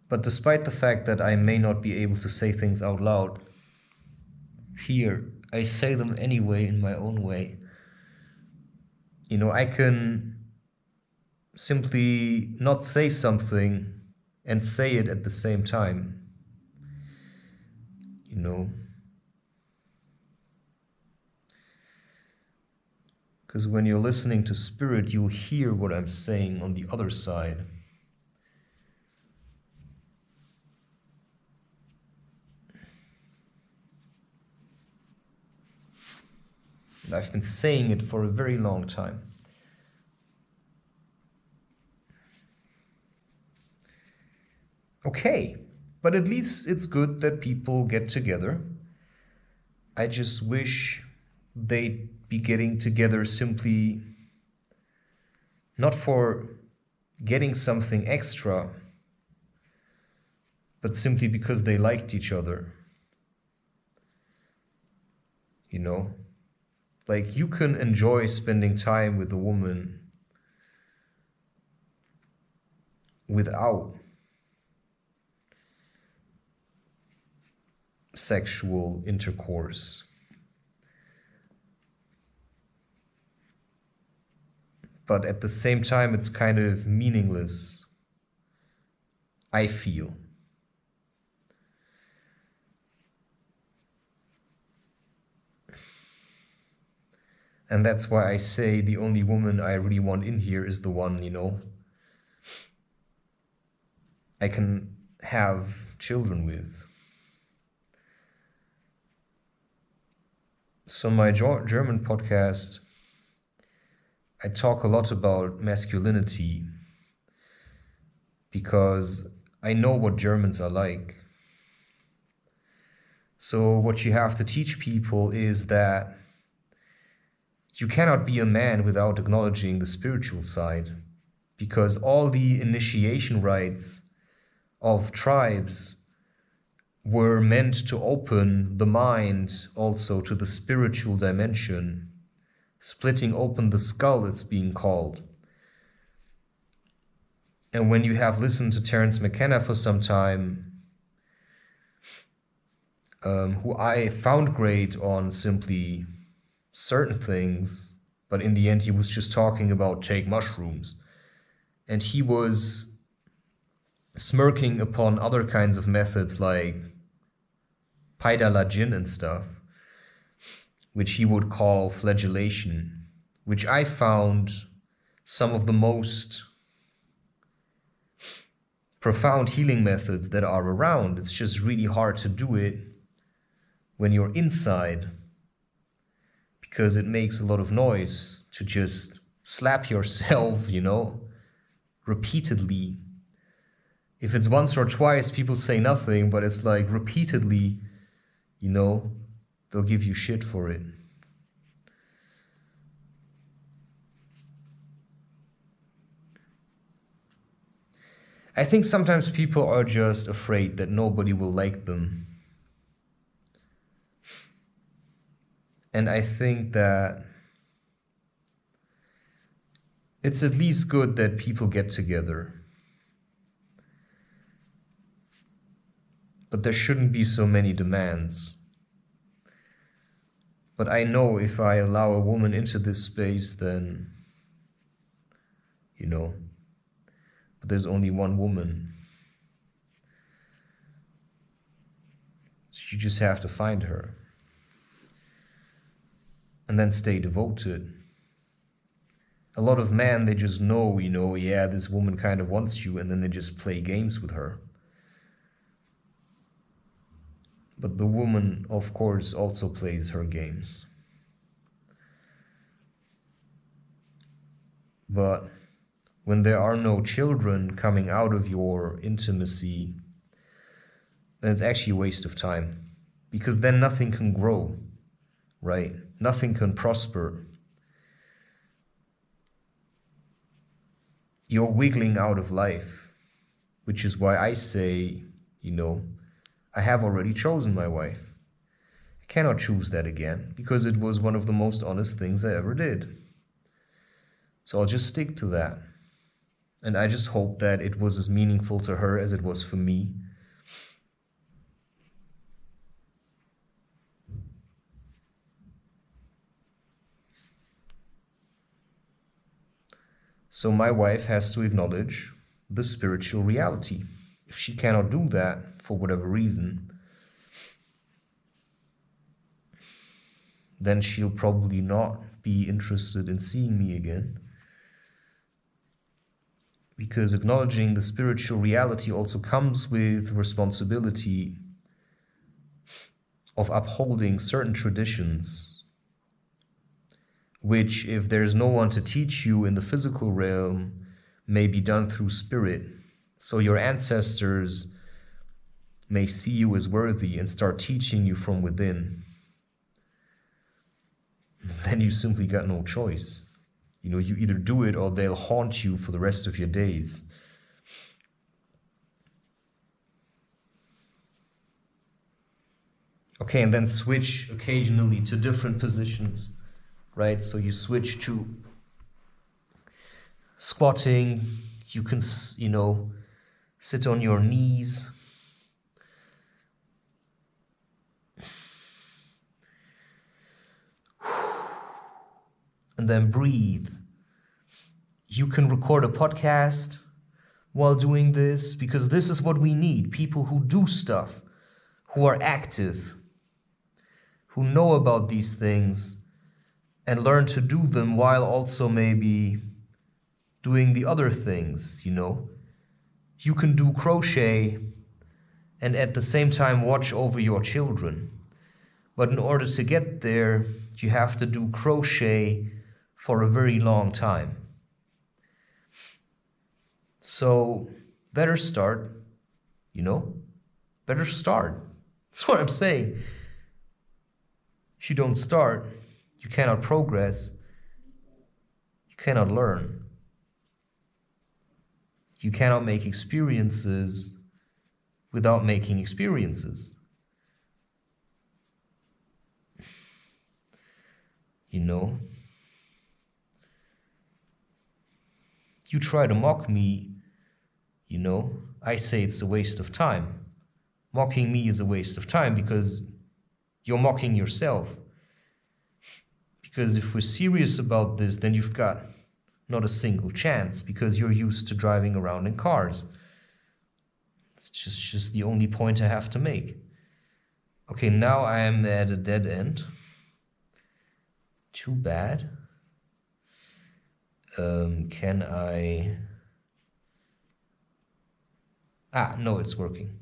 But despite the fact that I may not be able to say things out loud, here, I say them anyway in my own way. You know, I can simply not say something and say it at the same time. You know? Because when you're listening to spirit, you'll hear what I'm saying on the other side. And I've been saying it for a very long time. Okay, but at least it's good that people get together. I just wish they'd be getting together simply not for getting something extra, but simply because they liked each other. You know? Like, you can enjoy spending time with a woman without sexual intercourse. But at the same time, it's kind of meaningless, I feel. And that's why I say the only woman I really want in here is the one, you know, I can have children with. So my German podcast, I talk a lot about masculinity because I know what Germans are like. So what you have to teach people is that you cannot be a man without acknowledging the spiritual side, because all the initiation rites of tribes were meant to open the mind also to the spiritual dimension, splitting open the skull, it's being called. And when you have listened to Terence McKenna for some time, who I found great on simply certain things, but in the end he was just talking about take mushrooms. And he was smirking upon other kinds of methods like paidalajin and stuff, which he would call flagellation, which I found some of the most profound healing methods that are around. It's just really hard to do it when you're inside, because it makes a lot of noise to just slap yourself, repeatedly. If it's once or twice, people say nothing, but it's like repeatedly, they'll give you shit for it. I think sometimes people are just afraid that nobody will like them. And I think that it's at least good that people get together. But there shouldn't be so many demands. But I know if I allow a woman into this space, then, but there's only one woman. So you just have to find her. And then stay devoted. A lot of men, they just know, this woman kind of wants you, and then they just play games with her. But the woman, of course, also plays her games. But when there are no children coming out of your intimacy, then it's actually a waste of time. Because then nothing can grow, right? Nothing can prosper. You're wiggling out of life, which is why I say, I have already chosen my wife. I cannot choose that again, because it was one of the most honest things I ever did. So I'll just stick to that. And I just hope that it was as meaningful to her as it was for me. So my wife has to acknowledge the spiritual reality. If she cannot do that, for whatever reason, then she'll probably not be interested in seeing me again. Because acknowledging the spiritual reality also comes with responsibility of upholding certain traditions, which, if there's no one to teach you in the physical realm, may be done through spirit. So your ancestors may see you as worthy and start teaching you from within. Then you simply got no choice. You either do it or they'll haunt you for the rest of your days. Okay, and then switch occasionally to different positions, right? So you switch to squatting, you can, sit on your knees. And then breathe. You can record a podcast while doing this, because this is what we need. People who do stuff, who are active, who know about these things and learn to do them while also maybe doing the other things, You can do crochet and at the same time watch over your children. But in order to get there, you have to do crochet for a very long time. So better start, better start. That's what I'm saying. If you don't start, you cannot progress, you cannot learn. You cannot make experiences without making experiences. You try to mock me, I say it's a waste of time. Mocking me is a waste of time because you're mocking yourself. Because if we're serious about this, then you've got not a single chance because you're used to driving around in cars. It's just the only point I have to make. Okay, now I am at a dead end. Too bad. Can I... no, it's working.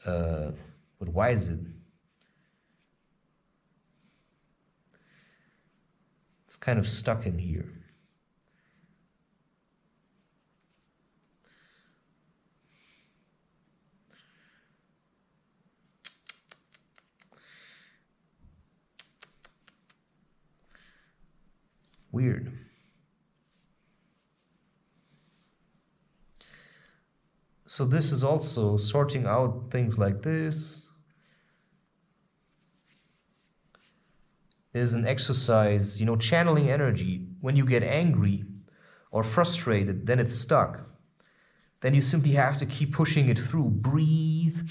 But why is it? It's kind of stuck in here. Weird. So this is also sorting out things like this. Is an exercise, channeling energy. When you get angry or frustrated, then it's stuck. Then you simply have to keep pushing it through. Breathe,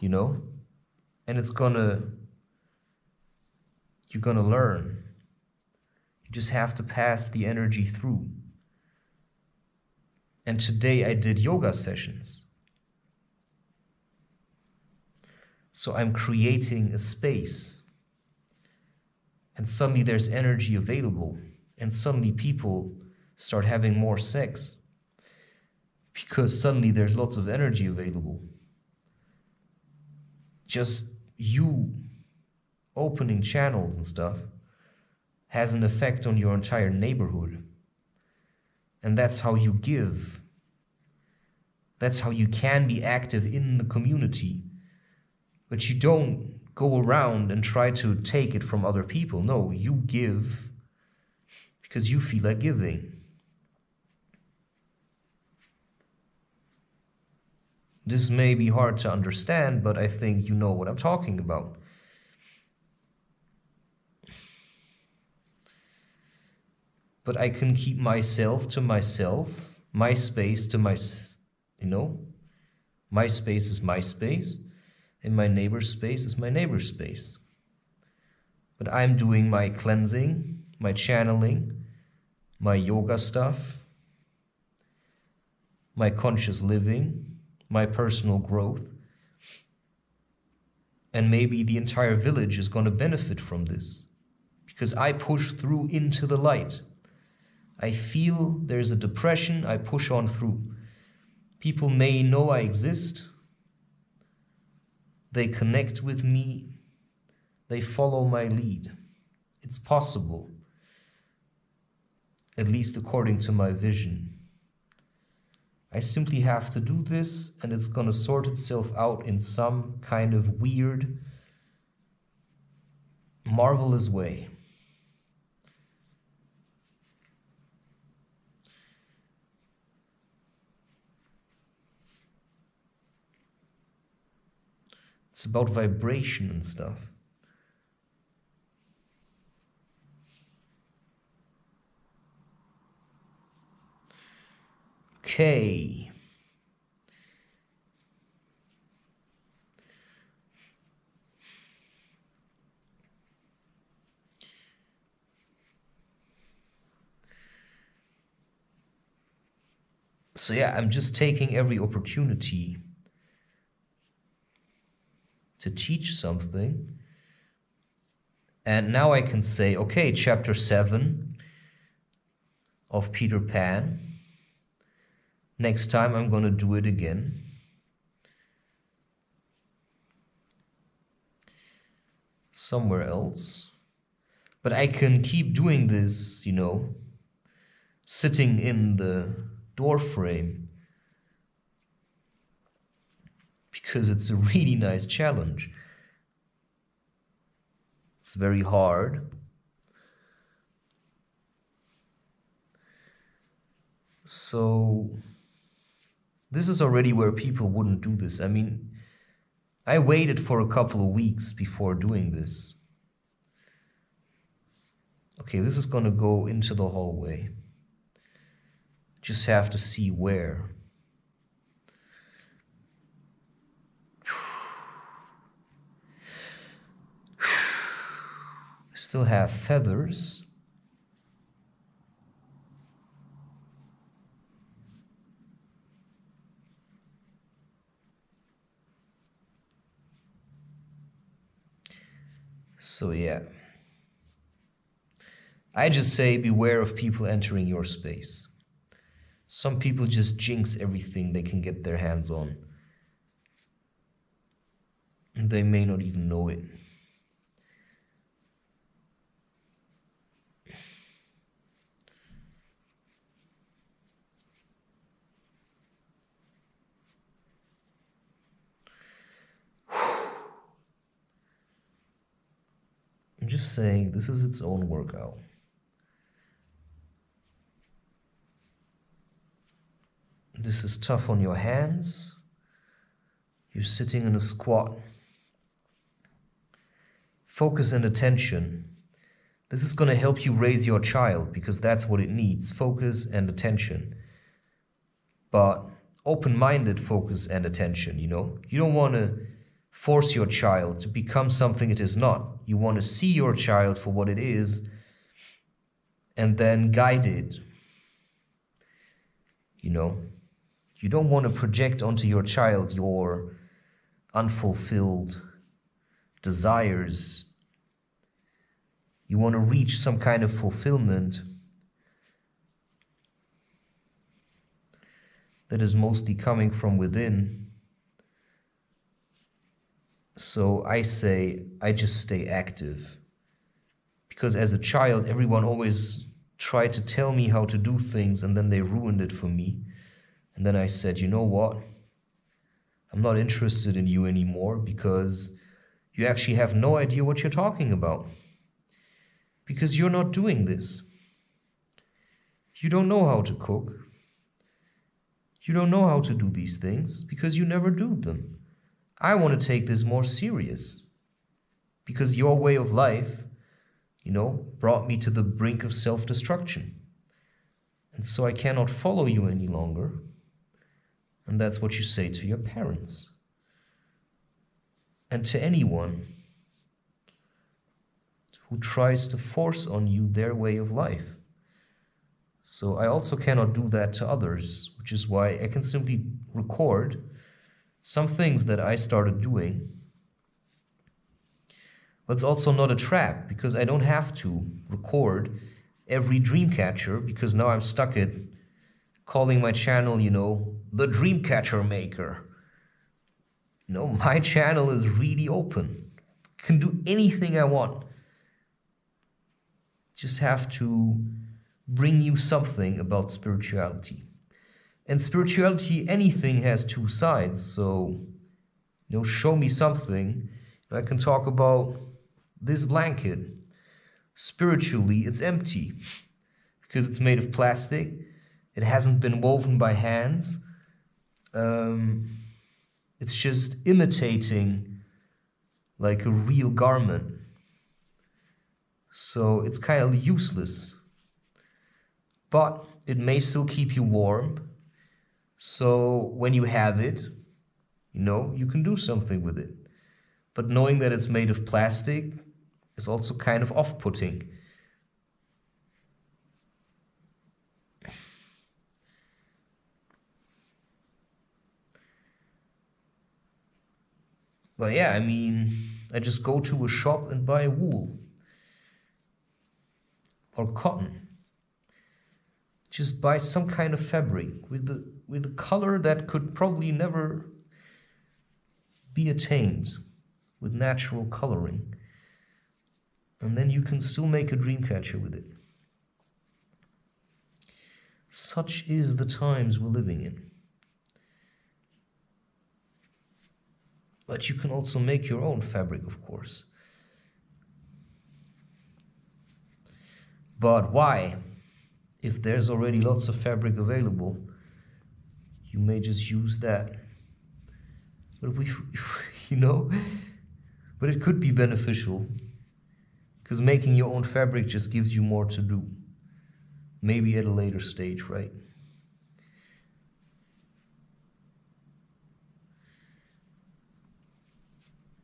and you're gonna learn. You just have to pass the energy through. And today I did yoga sessions. So I'm creating a space. And suddenly there's energy available. And suddenly people start having more sex. Because suddenly there's lots of energy available. Just you opening channels and stuff has an effect on your entire neighborhood. And that's how you give. That's how you can be active in the community. But you don't go around and try to take it from other people. No, you give because you feel like giving. This may be hard to understand, but I think you know what I'm talking about. But I can keep myself to myself, my space to my, my space is my space, and my neighbor's space is my neighbor's space. But I'm doing my cleansing, my channeling, my yoga stuff, my conscious living, my personal growth. And maybe the entire village is going to benefit from this because I push through into the light. I feel there's a depression, I push on through. People may know I exist. They connect with me. They follow my lead. It's possible, at least according to my vision. I simply have to do this and it's going to sort itself out in some kind of weird, marvelous way. It's about vibration and stuff. Okay. So yeah, I'm just taking every opportunity to teach something. And now I can say, okay, chapter 7, of Peter Pan. Next time I'm gonna do it again. Somewhere else. But I can keep doing this, you know, sitting in the door frame, because it's a really nice challenge. It's very hard. So this is already where people wouldn't do this. I mean, I waited for a couple of weeks before doing this. Okay, this is gonna go into the hallway. Just have to see where. Still have feathers. So yeah, I just say beware of people entering your space. Some people just jinx everything they can get their hands on. And they may not even know it. I'm just saying, this is its own workout. This is tough on your hands. You're sitting in a squat. Focus and attention. This is going to help you raise your child, because that's what it needs, focus and attention. But open-minded focus and attention, you know? You don't want to force your child to become something it is not. You want to see your child for what it is and then guide it. You know? You don't want to project onto your child your unfulfilled desires. You want to reach some kind of fulfillment that is mostly coming from within. So I say, I just stay active. Because as a child, everyone always tried to tell me how to do things, and then they ruined it for me. And then I said, you know what? I'm not interested in you anymore, because you actually have no idea what you're talking about. Because you're not doing this. You don't know how to cook. You don't know how to do these things because you never do them. I want to take this more serious because your way of life, you know, brought me to the brink of self-destruction. And so I cannot follow you any longer. And that's what you say to your parents. And to anyone who tries to force on you their way of life. So I also cannot do that to others, which is why I can simply record some things that I started doing. But it's also not a trap, because I don't have to record every Dreamcatcher, because now I'm stuck at calling my channel, you know, the Dreamcatcher Maker. No, my channel is really open. I can do anything I want. Just have to bring you something about spirituality. And spirituality, anything has two sides. So, you know, show me something. I can talk about this blanket. Spiritually, it's empty because it's made of plastic. It hasn't been woven by hands. It's just imitating like a real garment. So it's kind of useless. But it may still keep you warm. So when you have it, you know, you can do something with it. But knowing that it's made of plastic is also kind of off-putting. But yeah, I mean, I just go to a shop and buy wool or cotton. just buy some kind of fabric with a color that could probably never be attained with natural coloring. And then you can still make a Dreamcatcher with it. Such is the times we're living in. But you can also make your own fabric, of course. But why? If there's already lots of fabric available, you may just use that. But you know, but it could be beneficial, because making your own fabric just gives you more to do. Maybe at a later stage, right?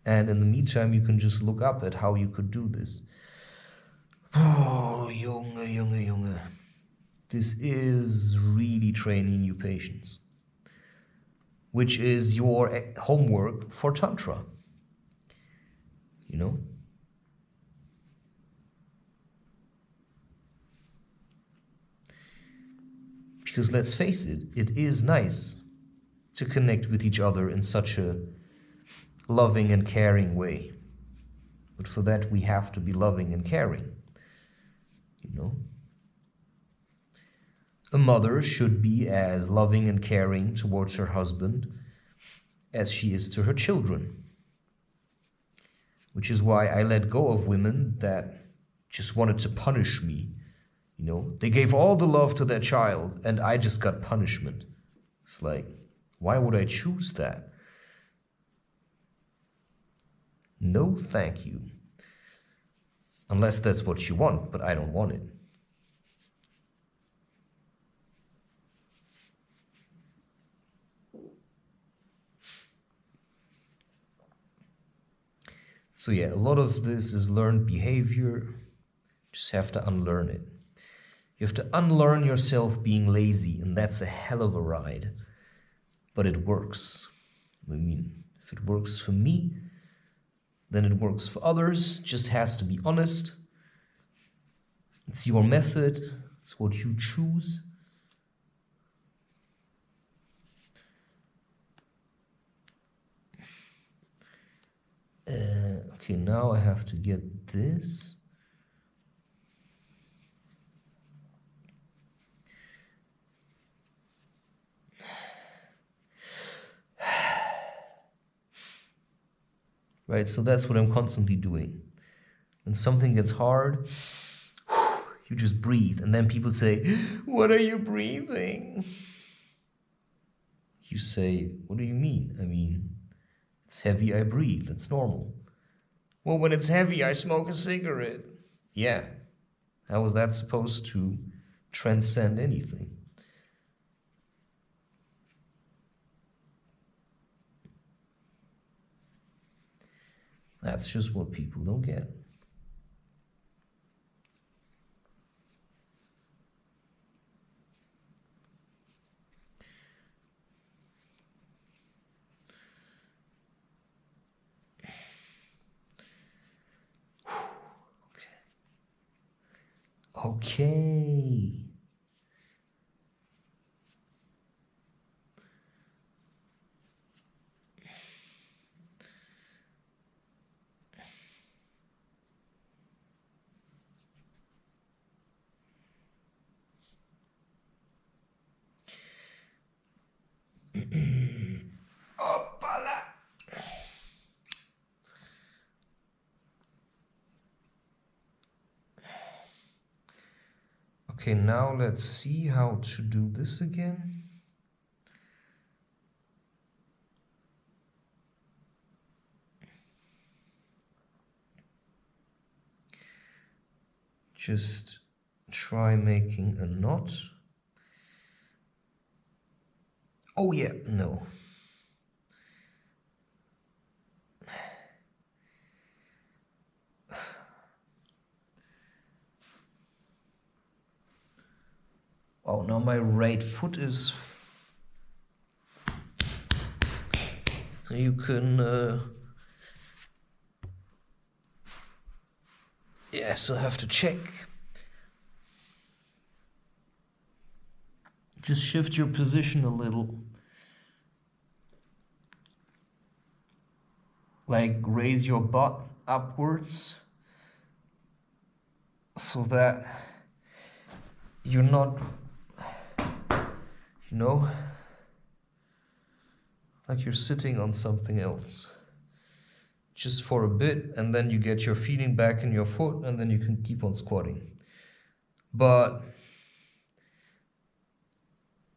And in the meantime, you can just look up at how you could do this. Oh, Junge. This is really training you patience, which is your homework for Tantra. You know? Because let's face it, it is nice to connect with each other in such a loving and caring way. But for that, we have to be loving and caring. You know? A mother should be as loving and caring towards her husband as she is to her children. Which is why I let go of women that just wanted to punish me. You know, they gave all the love to their child and I just got punishment. It's like, why would I choose that? No, thank you. Unless that's what you want, but I don't want it. So yeah, a lot of this is learned behavior. Just have to unlearn it. You have to unlearn yourself being lazy, and that's a hell of a ride. But it works. I mean, if it works for me, then it works for others. Just has to be honest. It's your method. It's what you choose. Okay, now I have to get this. Right, so that's what I'm constantly doing. When something gets hard, you just breathe. And then people say, what are you breathing? You say, what do you mean? I mean, it's heavy, I breathe. That's normal. Well, when it's heavy, I smoke a cigarette. Yeah. How was that supposed to transcend anything? That's just what people don't get. Okay. Okay, now let's see how to do this again. Just try making a knot. Oh yeah, no. Oh, now my right foot is... You can... Yeah, so I have to check. Just shift your position a little. Like raise your butt upwards so that you're not, you know, like you're sitting on something else. Just for a bit, and then you get your feeling back in your foot, and then you can keep on squatting. But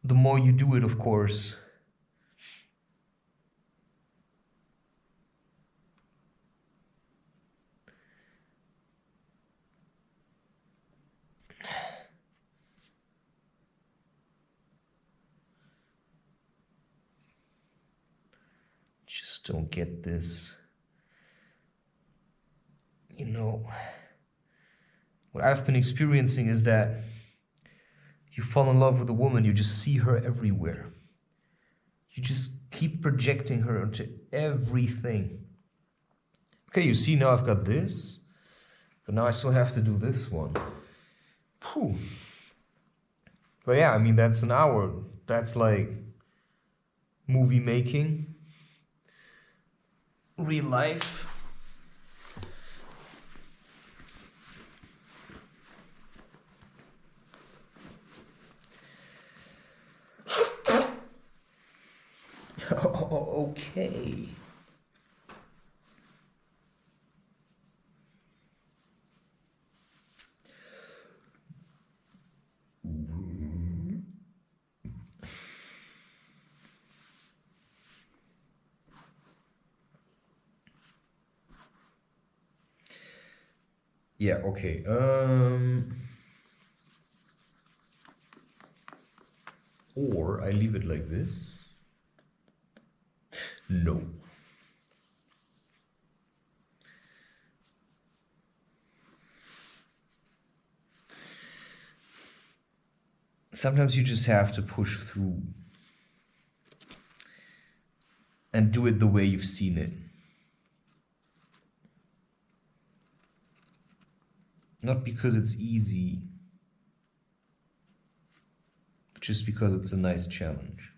the more you do it, of course, just don't get this. You know, what I've been experiencing is that you fall in love with a woman, you just see her everywhere. You just keep projecting her into everything. Okay, you see, now I've got this, but now I still have to do this one. Phew. But yeah, I mean, that's an hour. That's like movie making, real life. Okay. Yeah, okay. Or I leave it like this. No. Sometimes you just have to push through and do it the way you've seen it. Not because it's easy, just because it's a nice challenge.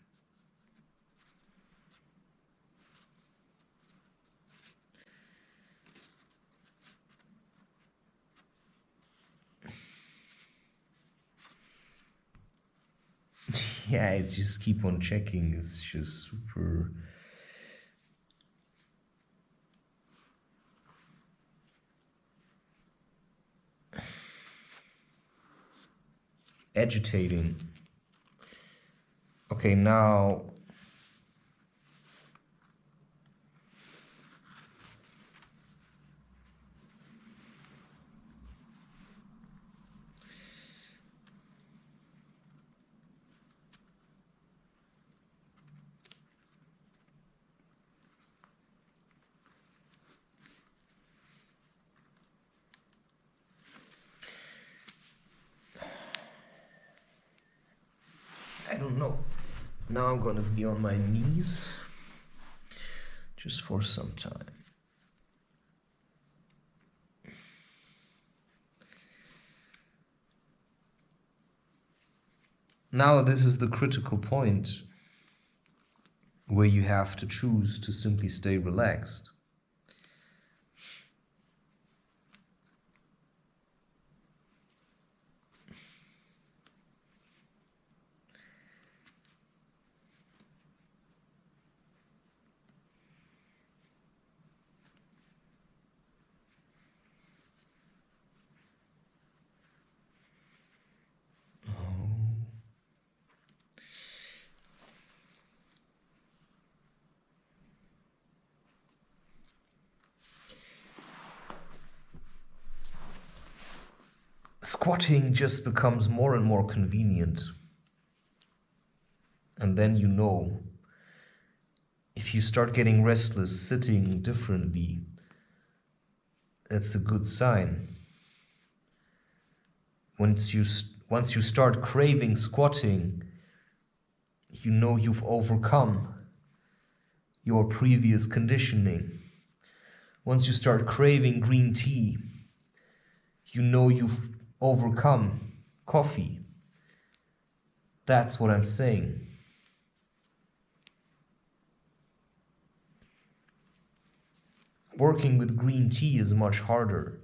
Yeah, it's just keep on checking. It's just super agitating. Okay, now I don't know. Now I'm gonna be on my knees just for some time. Now this is the critical point where you have to choose to simply stay relaxed. Squatting just becomes more and more convenient. And then you know, if you start getting restless sitting differently, that's a good sign. Once you start craving squatting, you know you've overcome your previous conditioning. Once you start craving green tea, you know you've overcome coffee. That's what I'm saying. Working with green tea is much harder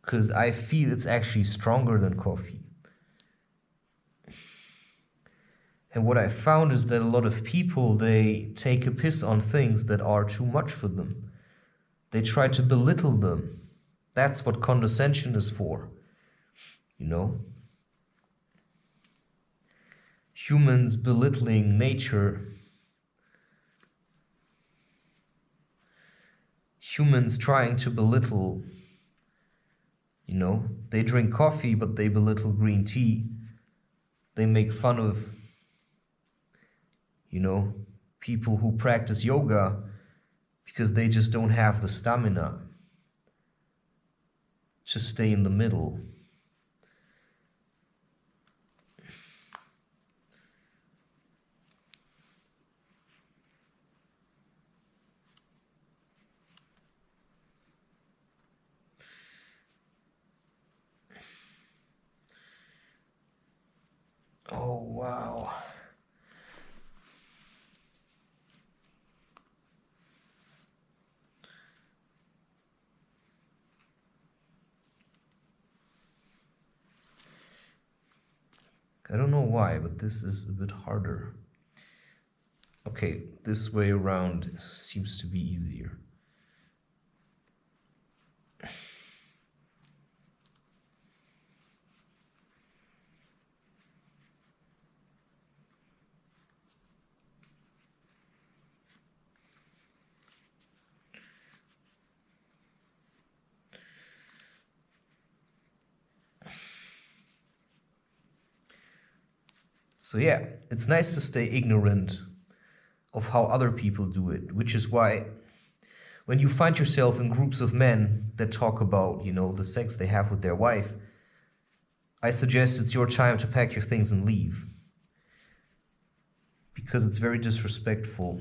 because I feel it's actually stronger than coffee. And what I found is that a lot of people, they take a piss on things that are too much for them. They try to belittle them. That's what condescension is for, you know? Humans belittling nature. Humans trying to belittle, you know? They drink coffee, but they belittle green tea. They make fun of, you know, people who practice yoga because they just don't have the stamina to stay in the middle. Oh, wow. I don't know why, but this is a bit harder. Okay, this way around seems to be easier. So yeah, it's nice to stay ignorant of how other people do it, which is why when you find yourself in groups of men that talk about, you know, the sex they have with their wife, I suggest it's your time to pack your things and leave. Because it's very disrespectful,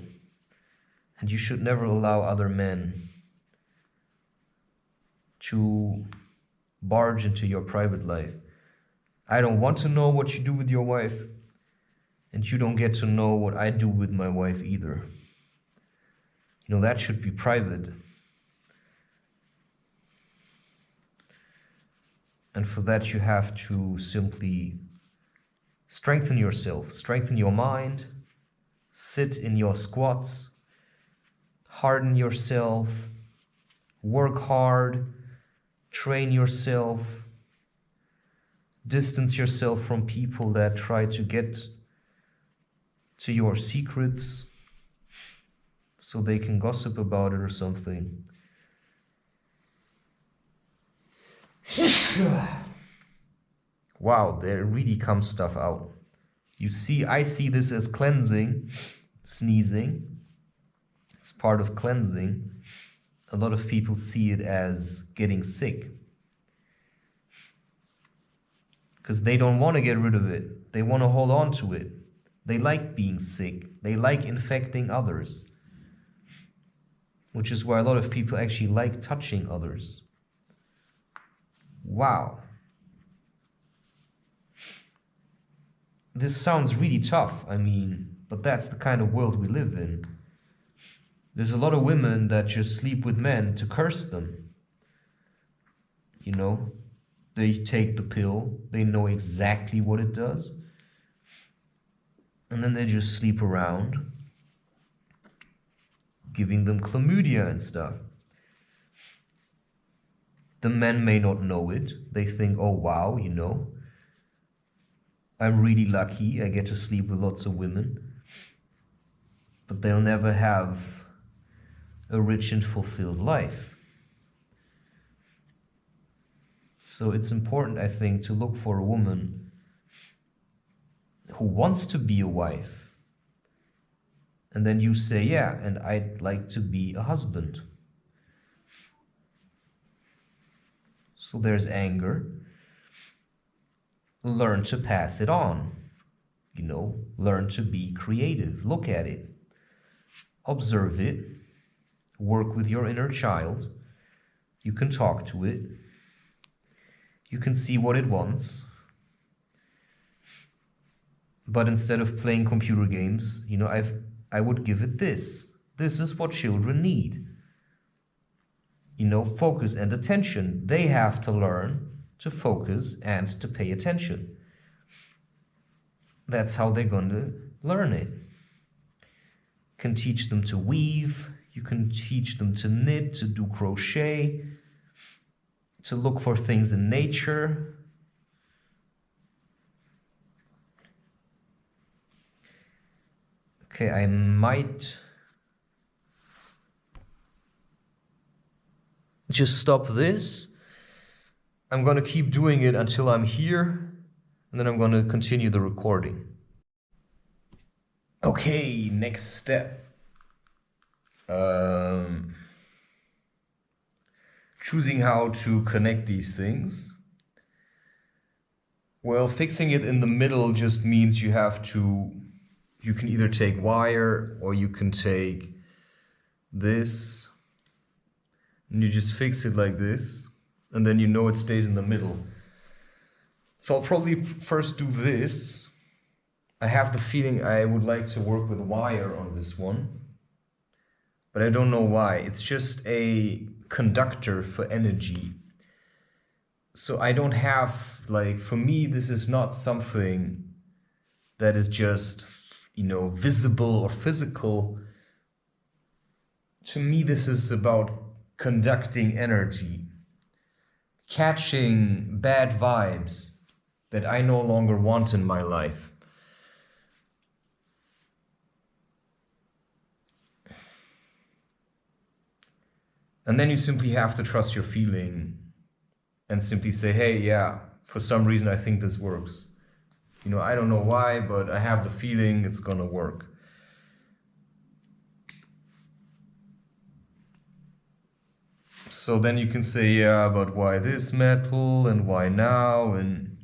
and you should never allow other men to barge into your private life. I don't want to know what you do with your wife, and you don't get to know what I do with my wife either. You know, that should be private. And for that you have to simply strengthen yourself, strengthen your mind, sit in your squats, harden yourself, work hard, train yourself, distance yourself from people that try to get to your secrets so they can gossip about it or something. Wow, there really comes stuff out. You see, I see this as cleansing, sneezing. It's part of cleansing. A lot of people see it as getting sick because they don't want to get rid of it. They want to hold on to it. They like being sick. They like infecting others, which is why a lot of people actually like touching others. Wow. This sounds really tough, I mean, but that's the kind of world we live in. There's a lot of women that just sleep with men to curse them. You know, they take the pill, they know exactly what it does, and then they just sleep around, giving them chlamydia and stuff. The men may not know it. They think, oh wow, you know, I'm really lucky, I get to sleep with lots of women. But they'll never have a rich and fulfilled life. So it's important, I think, to look for a woman who wants to be a wife. And then you say, yeah, and I'd like to be a husband. So there's anger. Learn to pass it on. You know, learn to be creative. Look at it. Observe it. Work with your inner child. You can talk to it. You can see what it wants. But instead of playing computer games, you know, I would give it this. This is what children need. You know, focus and attention. They have to learn to focus and to pay attention. That's how they're going to learn it. You can teach them to weave. You can teach them to knit, to do crochet, to look for things in nature. Okay, I might just stop this. I'm going to keep doing it until I'm here, and then I'm going to continue the recording. Okay, next step. Choosing how to connect these things. Well, fixing it in the middle just means you can either take wire or you can take this, and you just fix it like this, and then you know it stays in the middle. So I'll probably first do this. I have the feeling I would like to work with wire on this one, but I don't know why. It's just a conductor for energy. So I don't have, like, for me, this is not something that is just, you know, visible or physical. To me, this is about conducting energy, catching bad vibes that I no longer want in my life. And then you simply have to trust your feeling and simply say, hey, yeah, for some reason I think this works. You know, I don't know why, but I have the feeling it's gonna work. So then you can say, yeah, but why this metal and why now? And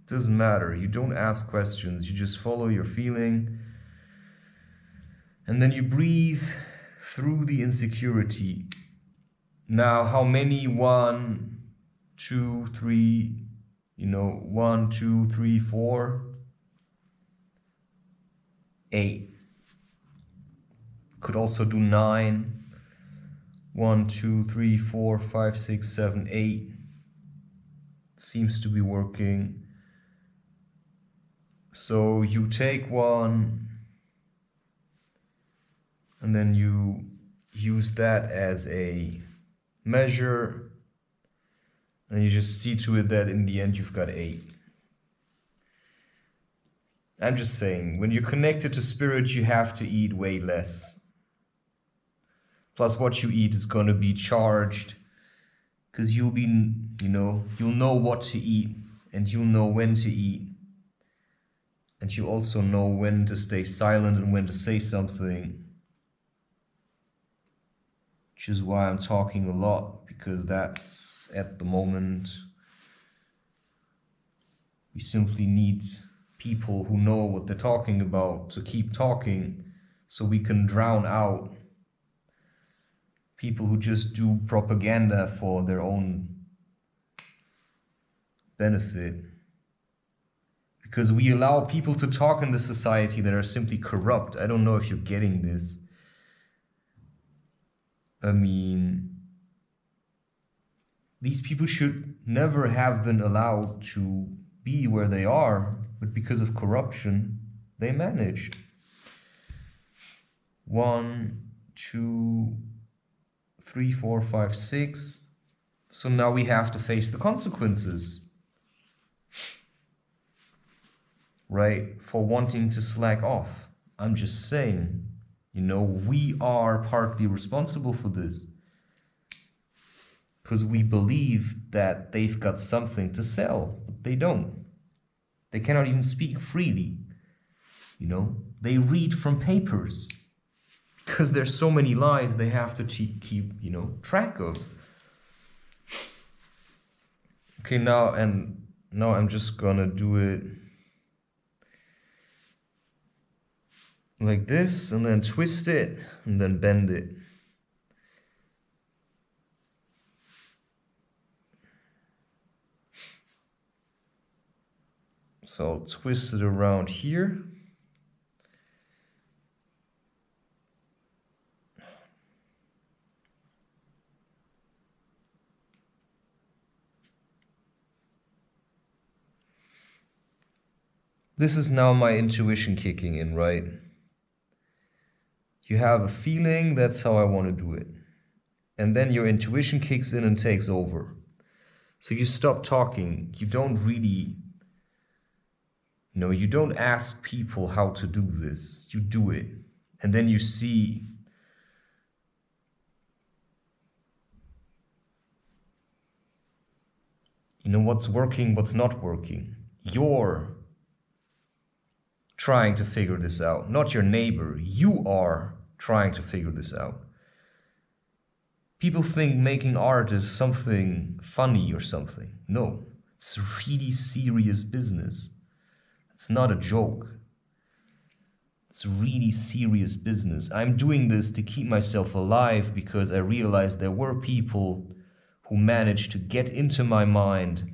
it doesn't matter. You don't ask questions. You just follow your feeling. And then you breathe through the insecurity. Now, how many? 1, 2, 3, you know, 1, 2, 3, 4, 8. Could also do 9. 1, 2, 3, 4, 5, 6, 7, 8. Seems to be working. So you take one, and then you use that as a measure, and you just see to it that in the end you've got 8. I'm just saying, when you're connected to spirit, you have to eat way less. Plus what you eat is going to be charged, because you'll know what to eat, and you'll know when to eat, and you also know when to stay silent and when to say something. Which is why I'm talking a lot, because that's at the moment. We simply need people who know what they're talking about to keep talking, so we can drown out people who just do propaganda for their own benefit. Because we allow people to talk in the society that are simply corrupt. I don't know if you're getting this. I mean, these people should never have been allowed to be where they are, but because of corruption, they managed. 1, 2, 3, 4, 5, 6. So now we have to face the consequences, right? For wanting to slack off. I'm just saying, you know, we are partly responsible for this. Because we believe that they've got something to sell, but they don't. They cannot even speak freely. You know, they read from papers. Because there's so many lies they have to keep, you know, track of. Okay, now I'm just gonna do it like this, and then twist it, and then bend it. So I'll twist it around here. This is now my intuition kicking in, right? You have a feeling, that's how I want to do it. And then your intuition kicks in and takes over. So you stop talking. You don't really, you don't ask people how to do this. You do it. And then you see what's working, what's not working. You're trying to figure this out, not your neighbor. You are trying to figure this out. People think making art is something funny or something. No, it's really serious business. It's not a joke. It's really serious business. I'm doing this to keep myself alive because I realized there were people who managed to get into my mind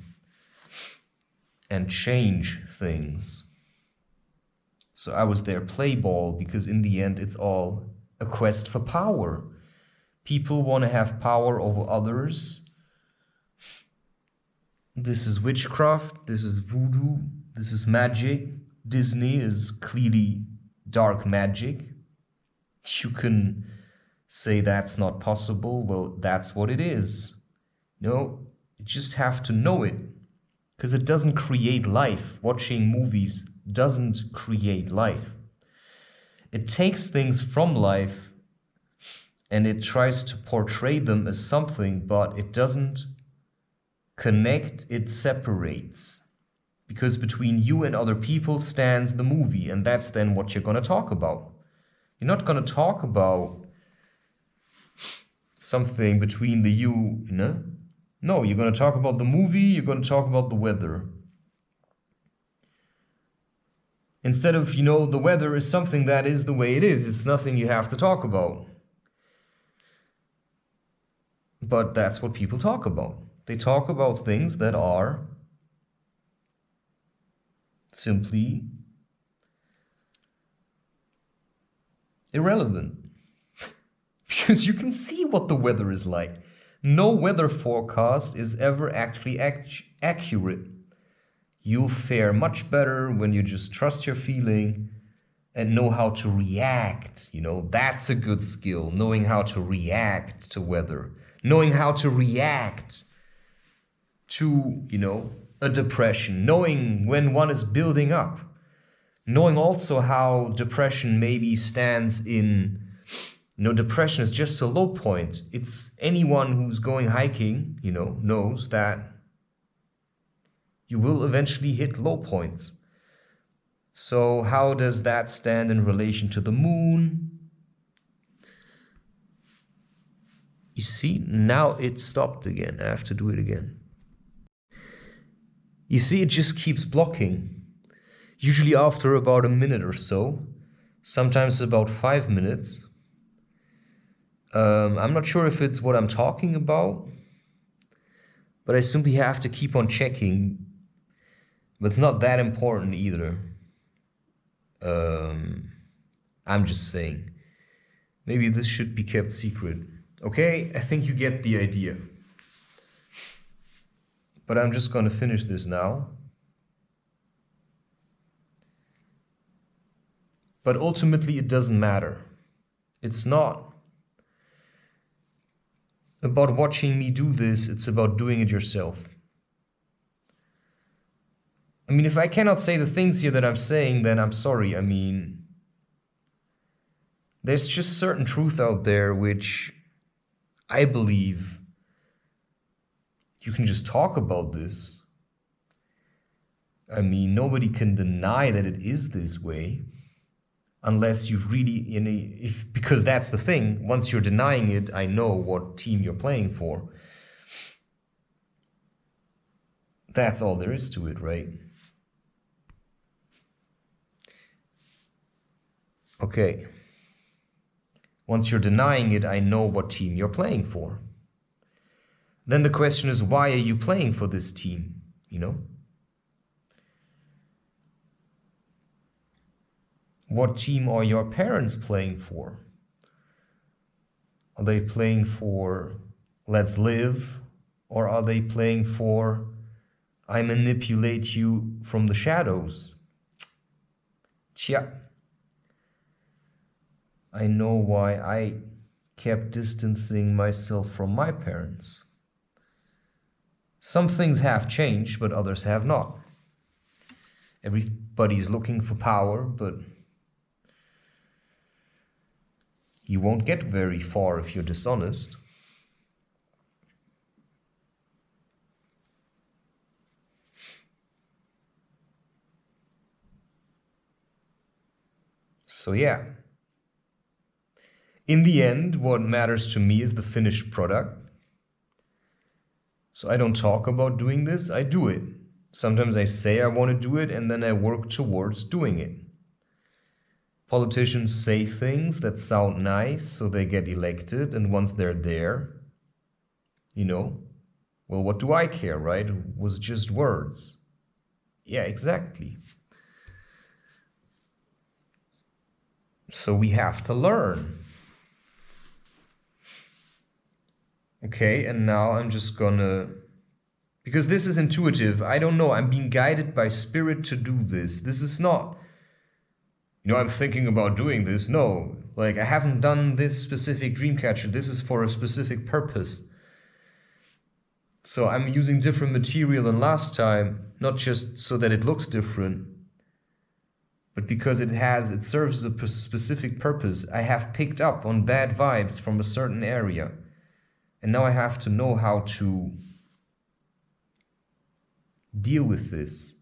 and change things. So I was their play ball because in the end it's all a quest for power. People want to have power over others. This is witchcraft, this is voodoo, this is magic. Disney is clearly dark magic. You can say that's not possible. Well, that's what it is. No, you just have to know it. Because it doesn't create life. Watching movies doesn't create life. It takes things from life and it tries to portray them as something, but it doesn't connect, it separates. Because between you and other people stands the movie, and that's then what you're going to talk about. You're not going to talk about something between the you, No, you're going to talk about the movie, you're going to talk about the weather. Instead of, the weather is something that is the way it is. It's nothing you have to talk about. But that's what people talk about. They talk about things that are simply irrelevant. Because you can see what the weather is like. No weather forecast is ever actually accurate. You'll fare much better when you just trust your feeling and know how to react. That's a good skill, knowing how to react to weather. Knowing how to react to, a depression. Knowing when one is building up. Knowing also how depression maybe stands in, depression is just a low point. It's anyone who's going hiking, knows that you will eventually hit low points. So how does that stand in relation to the moon? You see, now it stopped again. I have to do it again. You see, it just keeps blocking. Usually after about a minute or so. Sometimes about 5 minutes. I'm not sure if it's what I'm talking about. But I simply have to keep on checking. But it's not that important either. I'm just saying. Maybe this should be kept secret. Okay, I think you get the idea. But I'm just going to finish this now. But ultimately it doesn't matter. It's not about watching me do this, it's about doing it yourself. I mean, if I cannot say the things here that I'm saying, then I'm sorry. I mean, there's just certain truth out there which I believe you can just talk about this. I mean, nobody can deny that it is this way. Unless you've really, because that's the thing, once you're denying it, I know what team you're playing for. That's all there is to it, right? Okay. Once you're denying it, I know what team you're playing for. Then the question is, why are you playing for this team, What team are your parents playing for? Are they playing for let's live? Or are they playing for I manipulate you from the shadows? Tja. I know why I kept distancing myself from my parents. Some things have changed, but others have not. Everybody's looking for power, but you won't get very far if you're dishonest. So yeah. In the end, what matters to me is the finished product. So I don't talk about doing this, I do it. Sometimes I say I want to do it and then I work towards doing it. Politicians say things that sound nice so they get elected, and once they're there, well, what do I care, right? It was just words. Yeah, exactly. So we have to learn. Okay, and now I'm just gonna, because this is intuitive, I don't know, I'm being guided by spirit to do this. This is not, I'm thinking about doing this. No, like I haven't done this specific Dreamcatcher. This is for a specific purpose. So I'm using different material than last time, not just so that it looks different, but because it serves a specific purpose. I have picked up on bad vibes from a certain area. And now I have to know how to deal with this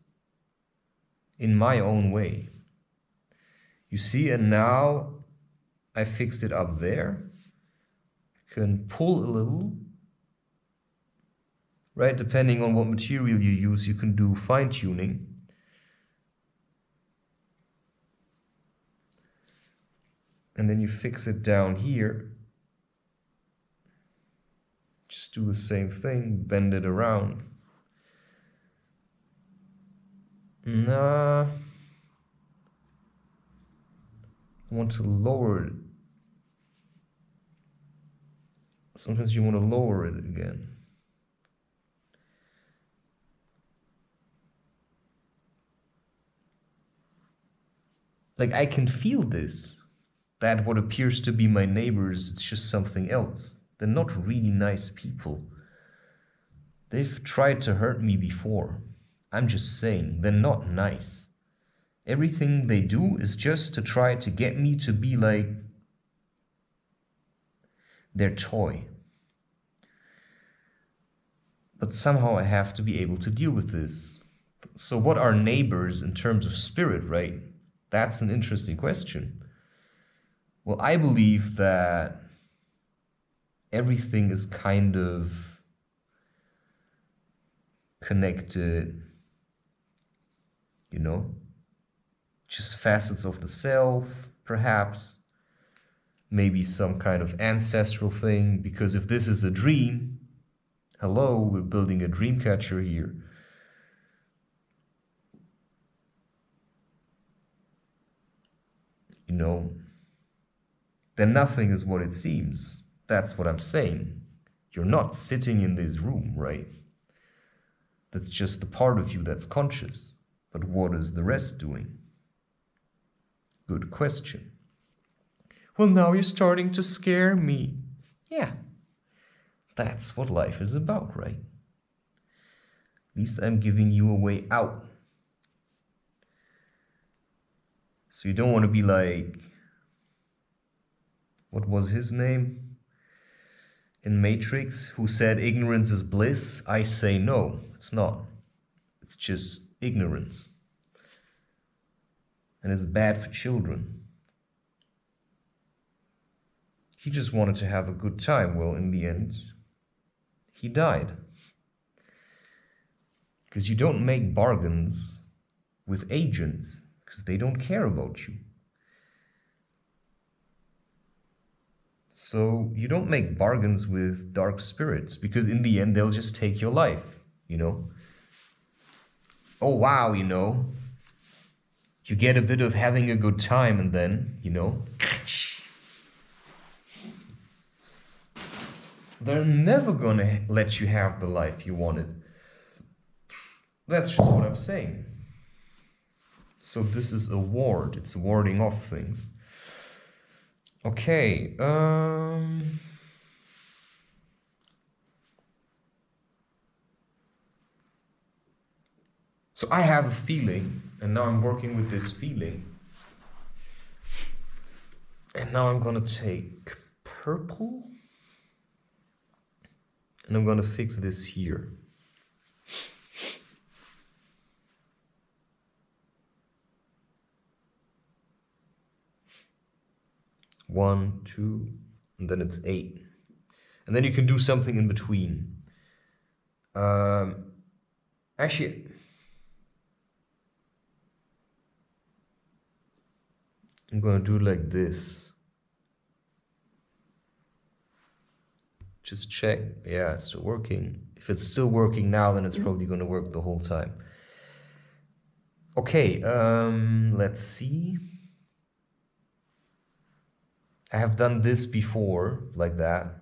in my own way. You see, and now I fixed it up there. You can pull a little, right? Depending on what material you use, you can do fine-tuning. And then you fix it down here. Just do the same thing, bend it around. Nah. I want to lower it. Sometimes you want to lower it again. Like I can feel this. That what appears to be my neighbors, it's just something else. They're not really nice people. They've tried to hurt me before. I'm just saying, they're not nice. Everything they do is just to try to get me to be like their toy. But somehow I have to be able to deal with this. So what are neighbors in terms of spirit, right? That's an interesting question. Well, I believe that everything is kind of connected, just facets of the self, perhaps, maybe some kind of ancestral thing, because if this is a dream, hello, we're building a Dreamcatcher here. Then nothing is what it seems. That's what I'm saying. You're not sitting in this room, right? That's just the part of you that's conscious. But what is the rest doing? Good question. Well, now you're starting to scare me. Yeah, that's what life is about, right? At least I'm giving you a way out. So you don't want to be like, what was his name? In Matrix, who said ignorance is bliss. I say no, it's not. It's just ignorance. And it's bad for children. He just wanted to have a good time. Well, in the end, he died. Because you don't make bargains with agents, because they don't care about you. So you don't make bargains with dark spirits, because in the end, they'll just take your life, Oh, wow, you get a bit of having a good time, and then, you know, they're never gonna let you have the life you wanted. That's just what I'm saying. So this is a ward. It's warding off things. Okay. So I have a feeling, and now I'm working with this feeling. And now I'm gonna take purple, and I'm gonna fix this here. One, two, and then it's 8. And then you can do something in between. Actually, I'm gonna do it like this. Just check. Yeah, it's still working. If it's still working now, then it's probably gonna work the whole time. Okay, let's see. I have done this before, like that.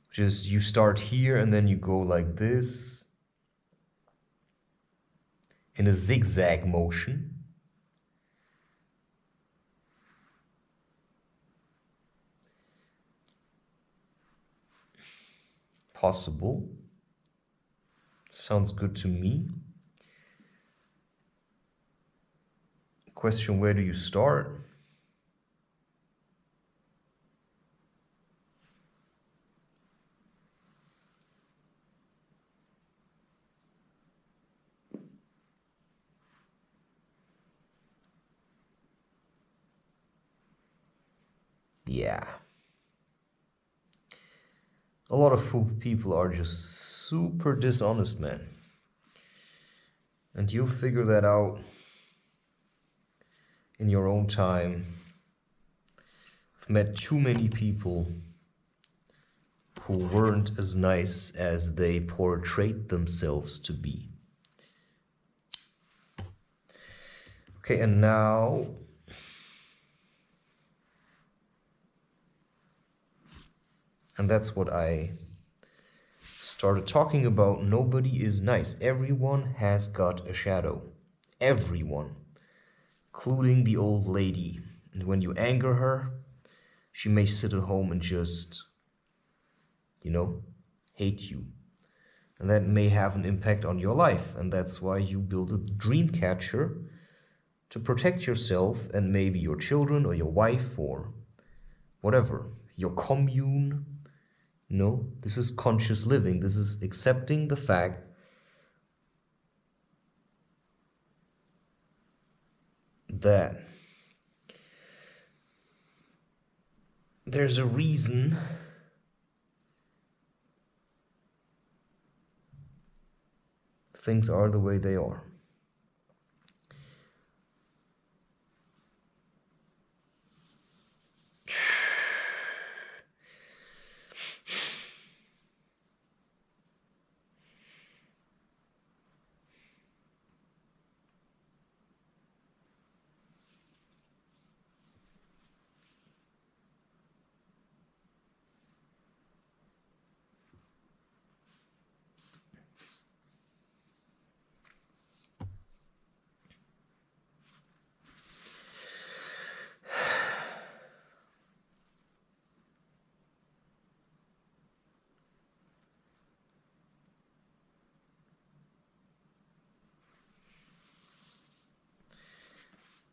Just you start here and then you go like this in a zigzag motion. Possible. Sounds good to me. Question, where do you start? Yeah. A lot of people are just super dishonest, man. And you'll figure that out in your own time. I've met too many people who weren't as nice as they portrayed themselves to be. Okay, and now and that's what I started talking about. Nobody is nice. Everyone has got a shadow. Everyone, including the old lady. And when you anger her, she may sit at home and just, you know, hate you. And that may have an impact on your life. And that's why you build a Dreamcatcher to protect yourself and maybe your children or your wife or whatever, your commune. No, this is conscious living. This is accepting the fact that there's a reason things are the way they are.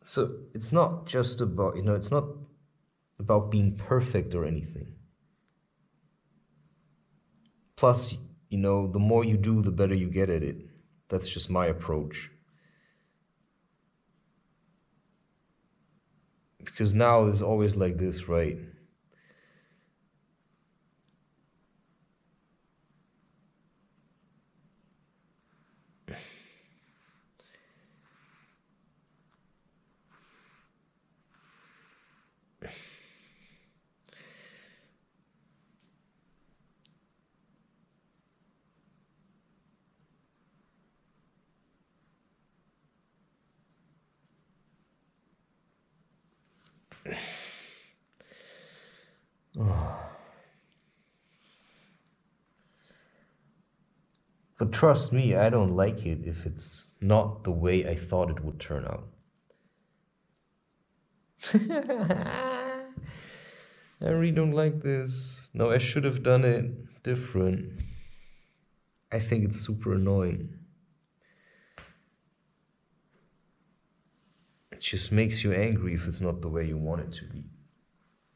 So it's not just about, it's not about being perfect or anything. Plus, the more you do, the better you get at it. That's just my approach. Because now it's always like this, right? But trust me, I don't like it if it's not the way I thought it would turn out. I really don't like this. No, I should have done it different. I think it's super annoying. It just makes you angry if it's not the way you want it to be.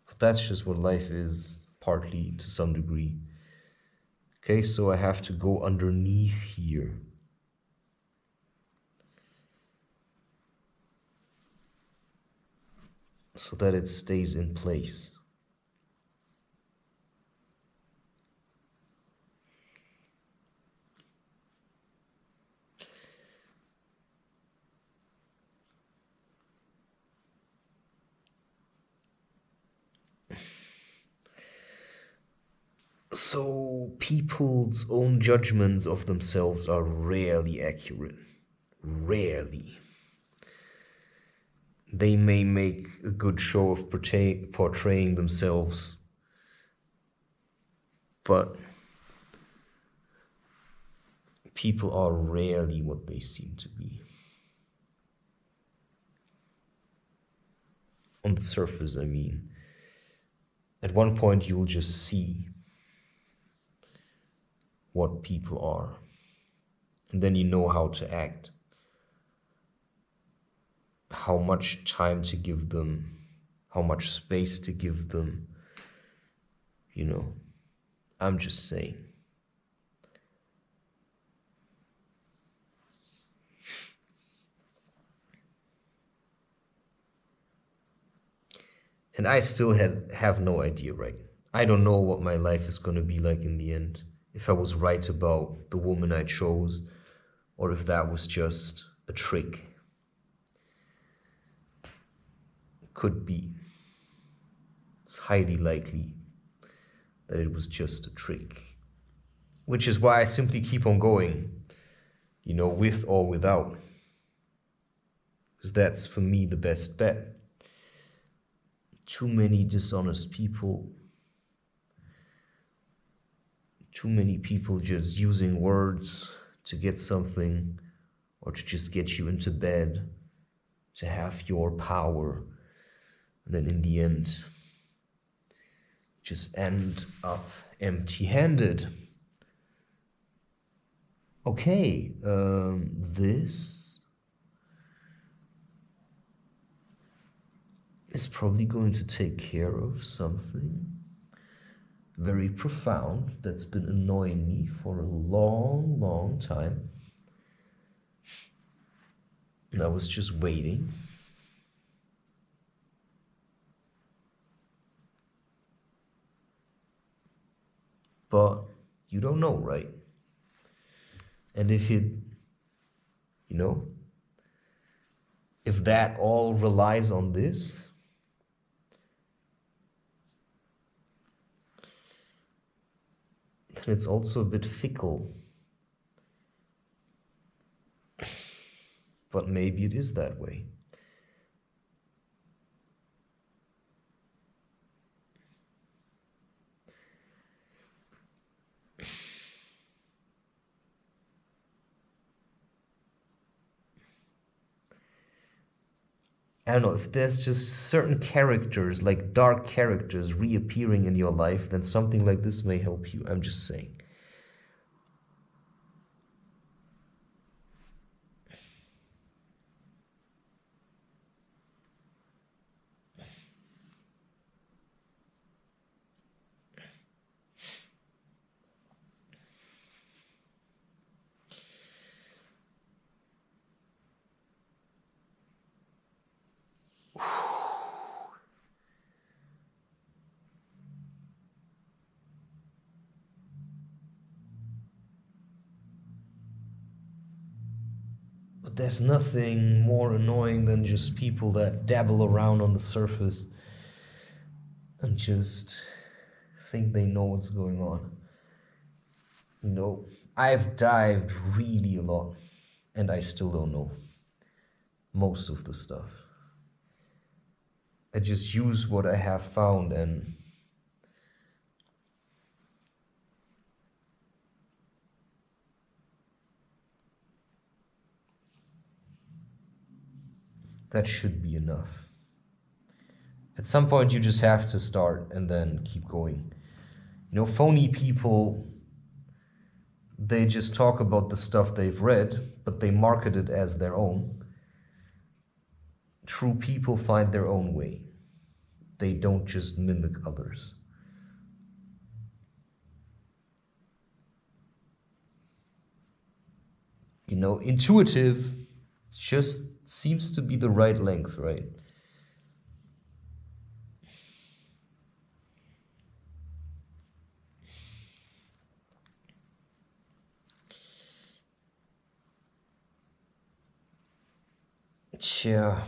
But that's just what life is, partly to some degree. Okay, so I have to go underneath here. So that it stays in place. So people's own judgments of themselves are rarely accurate. Rarely. They may make a good show of portraying themselves, but people are rarely what they seem to be. On the surface, I mean. At one point, you'll just see what people are, and then you know how to act, how much time to give them, how much space to give them. You know, I'm just saying. And I still have no idea, right? I don't know what my life is going to be like in the end. If I was right about the woman I chose, or if that was just a trick. Could be. It's highly likely that it was just a trick. Which is why I simply keep on going, you know, with or without. Because that's, for me, the best bet. Too many dishonest people. Too many people just using words to get something, or to just get you into bed, to have your power. And then in the end, just end up empty-handed. Okay, this is probably going to take care of something very profound that's been annoying me for a long, long time. And I was just waiting. But you don't know, right? And if it, you know, if that all relies on this, then it's also a bit fickle. But maybe it is that way. I don't know, if there's just certain characters, like dark characters reappearing in your life, then something like this may help you. I'm just saying. But there's nothing more annoying than just people that dabble around on the surface and just think they know what's going on. You know, I've dived really a lot, and I still don't know most of the stuff. I just use what I have found, and that should be enough. At some point you just have to start and then keep going. You know, phony people, they just talk about the stuff they've read, but they market it as their own. True people find their own way. They don't just mimic others. You know, intuitive just seems to be the right length, right? Yeah.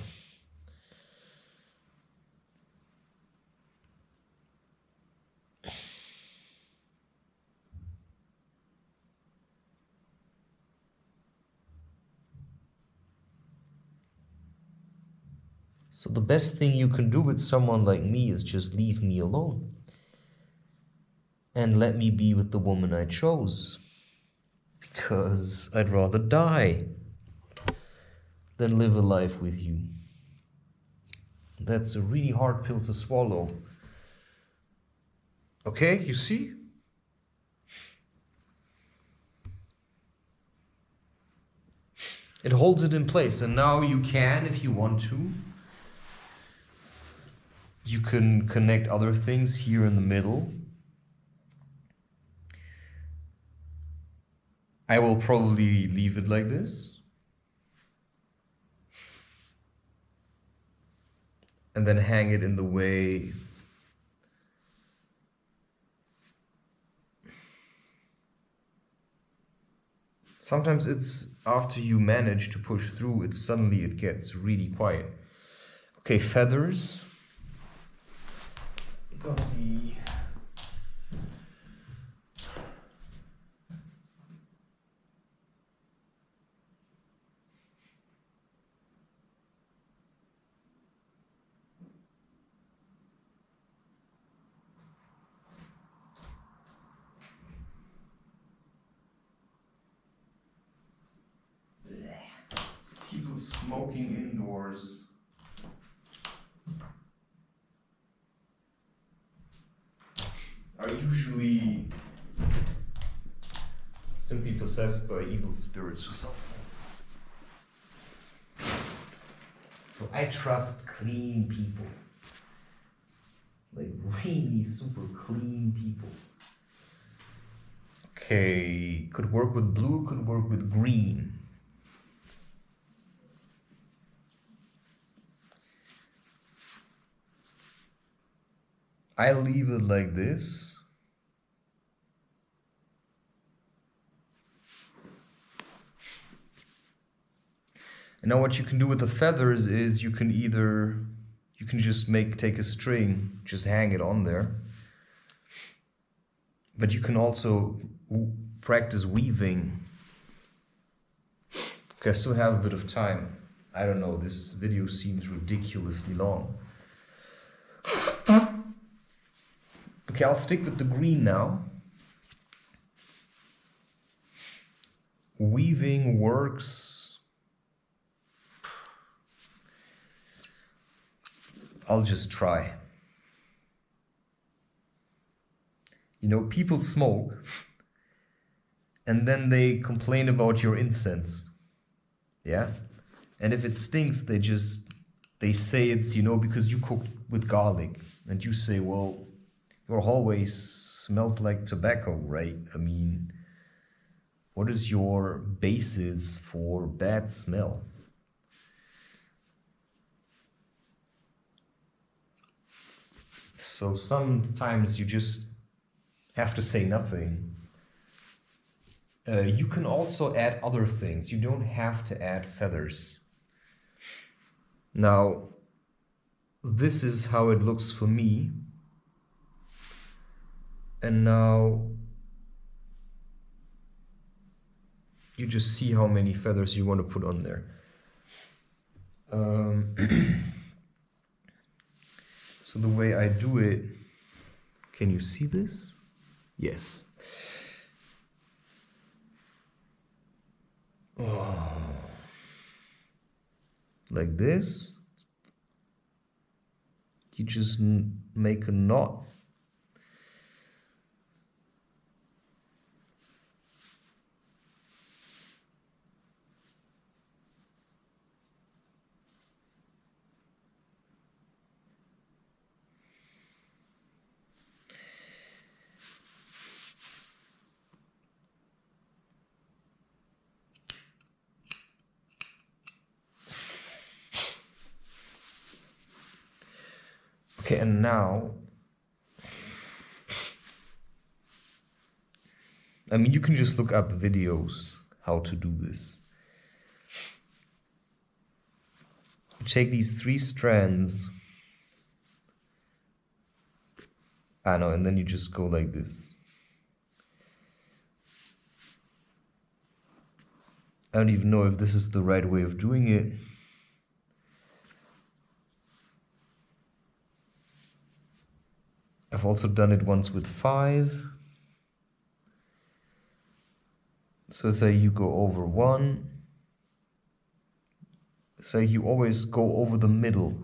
So the best thing you can do with someone like me is just leave me alone. And let me be with the woman I chose. Because I'd rather die than live a life with you. That's a really hard pill to swallow. Okay, you see? It holds it in place, and now you can, if you want to. You can connect other things here in the middle. I will probably leave it like this. And then hang it in the way. Sometimes it's after you manage to push through, it gets really quiet. Okay, feathers. Gonna be people smoking indoors. Are usually simply possessed by evil spirits or something. So I trust clean people. Like really super clean people. Okay, could work with blue, could work with green. I leave it like this. And now what you can do with the feathers is you can just take a string, just hang it on there. But you can also practice weaving. Okay, I still have a bit of time. I don't know, this video seems ridiculously long. Okay, I'll stick with the green now. Weaving works. I'll just try. You know, people smoke and then they complain about your incense. Yeah? And if it stinks, they say it's, you know, because you cooked with garlic. And you say, well, your hallway smells like tobacco, right? I mean, what is your basis for bad smell? So sometimes you just have to say nothing. You can also add other things. You don't have to add feathers. Now, this is how it looks for me. And now you just see how many feathers you want to put on there. So the way I do it, can you see this? Yes. Oh. Like this. You just make a knot. Okay, and now, I mean, you can just look up videos how to do this. You take these 3 strands, and then you just go like this. I don't even know if this is the right way of doing it. I've also done it once with 5. So say you go over 1. Say you always go over the middle.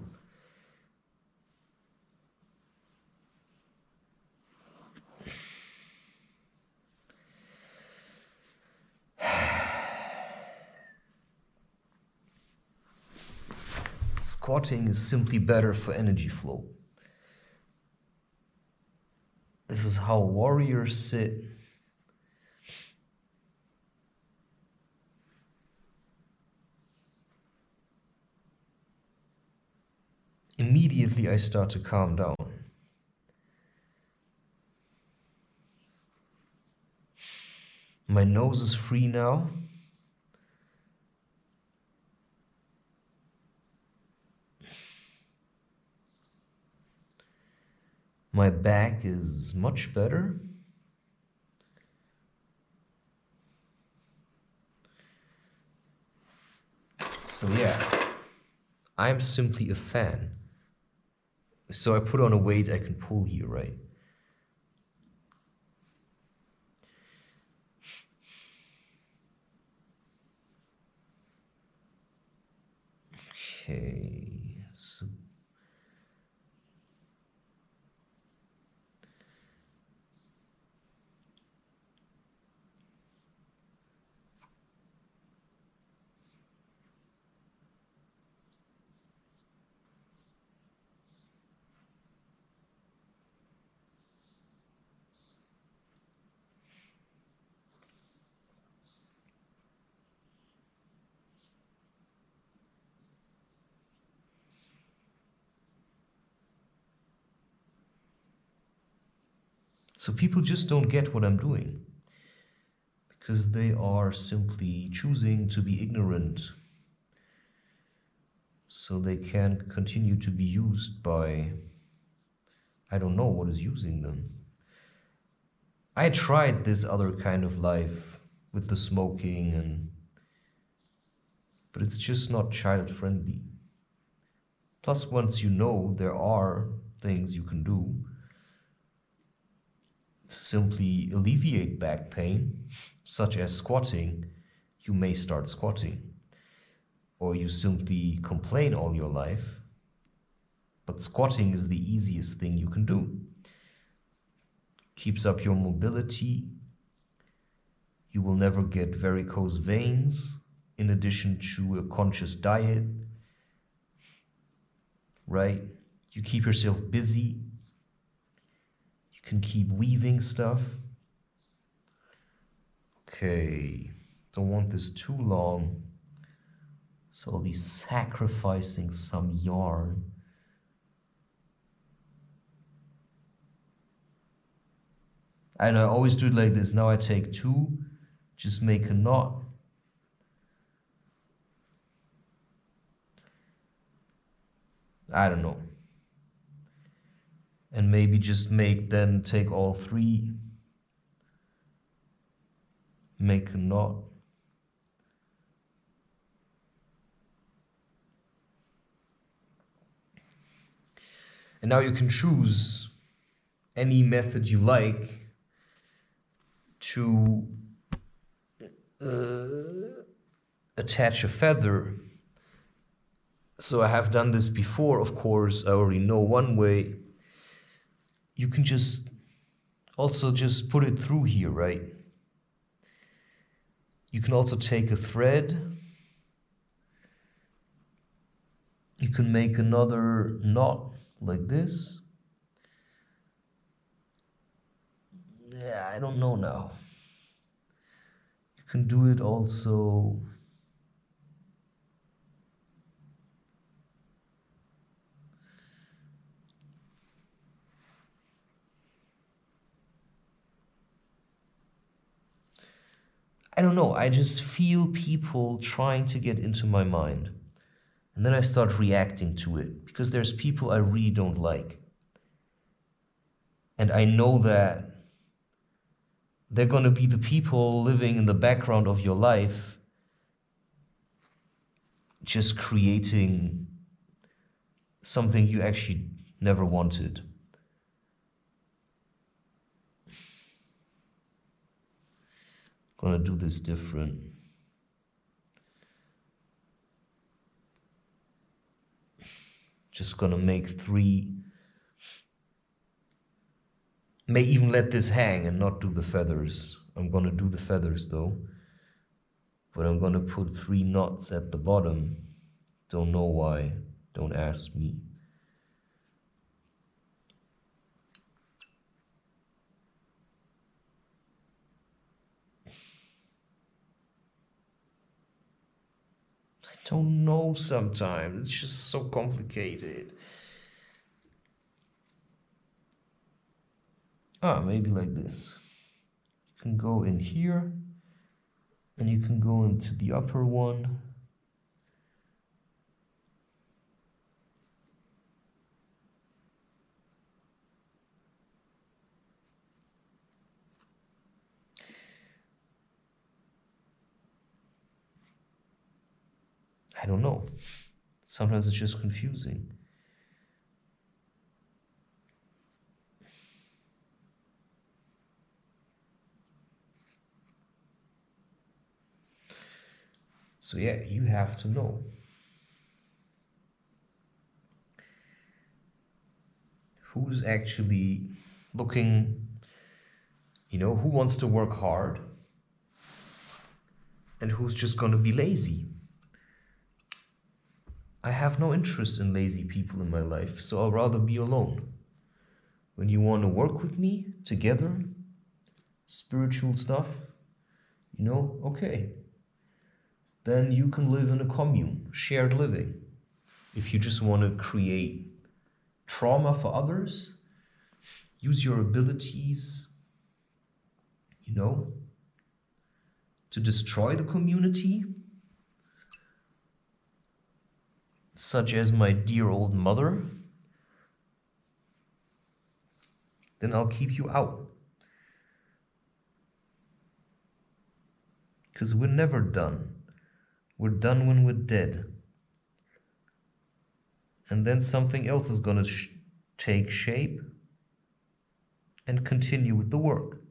Squatting is simply better for energy flow. This is how warriors sit. Immediately I start to calm down. My nose is free now. My back is much better. So yeah, I'm simply a fan. So I put on a weight I can pull here, right? Okay, so people just don't get what I'm doing because they are simply choosing to be ignorant so they can continue to be used by, I don't know what is using them. I tried this other kind of life with the smoking but it's just not child friendly. Plus, once you know there are things you can do to simply alleviate back pain, such as squatting, you may start squatting. Or you simply complain all your life, but squatting is the easiest thing you can do. Keeps up your mobility. You will never get varicose veins, in addition to a conscious diet, right? You keep yourself busy. You can keep weaving stuff. Okay, don't want this too long, so I'll be sacrificing some yarn. And I always do it like this. Now I take 2, just make a knot. I don't know. And maybe just take all 3, make a knot. And now you can choose any method you like to attach a feather. So I have done this before, of course. I already know one way. You can just also just put it through here, right? You can also take a thread. You can make another knot like this. Yeah, I don't know now. You can do it also. I don't know, I just feel people trying to get into my mind. And then I start reacting to it, because there's people I really don't like. And I know that they're gonna be the people living in the background of your life, just creating something you actually never wanted. Gonna do this different. Just gonna make 3. May even let this hang and not do the feathers. I'm gonna do the feathers though. But I'm gonna put 3 knots at the bottom. Don't know why. Don't ask me. I don't know sometimes. It's just so complicated. Maybe like this. You can go in here, and you can go into the upper one. I don't know. Sometimes it's just confusing. So yeah, you have to know. Who's actually looking, who wants to work hard and who's just gonna be lazy. I have no interest in lazy people in my life, so I'll rather be alone. When you want to work with me together, spiritual stuff, okay. Then you can live in a commune, shared living. If you just want to create trauma for others, use your abilities, to destroy the community, such as my dear old mother, then I'll keep you out. Because we're never done. We're done when we're dead. And then something else is going to take shape and continue with the work.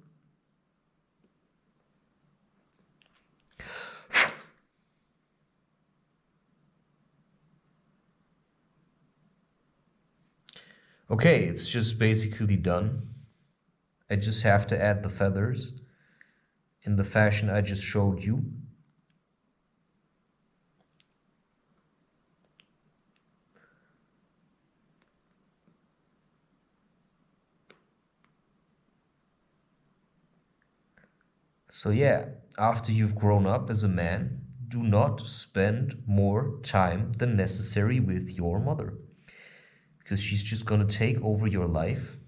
Okay, it's just basically done. I just have to add the feathers in the fashion I just showed you. So yeah, after you've grown up as a man, do not spend more time than necessary with your mother. Because she's just going to take over your life.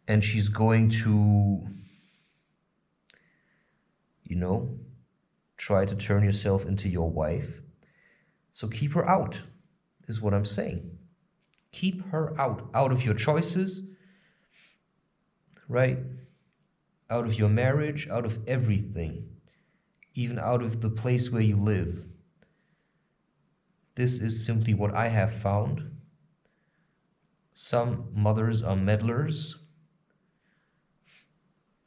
And she's going to, try to turn yourself into your wife. So keep her out, is what I'm saying. Keep her out of your choices, right? Out of your marriage, out of everything, even out of the place where you live. This is simply what I have found. Some mothers are meddlers,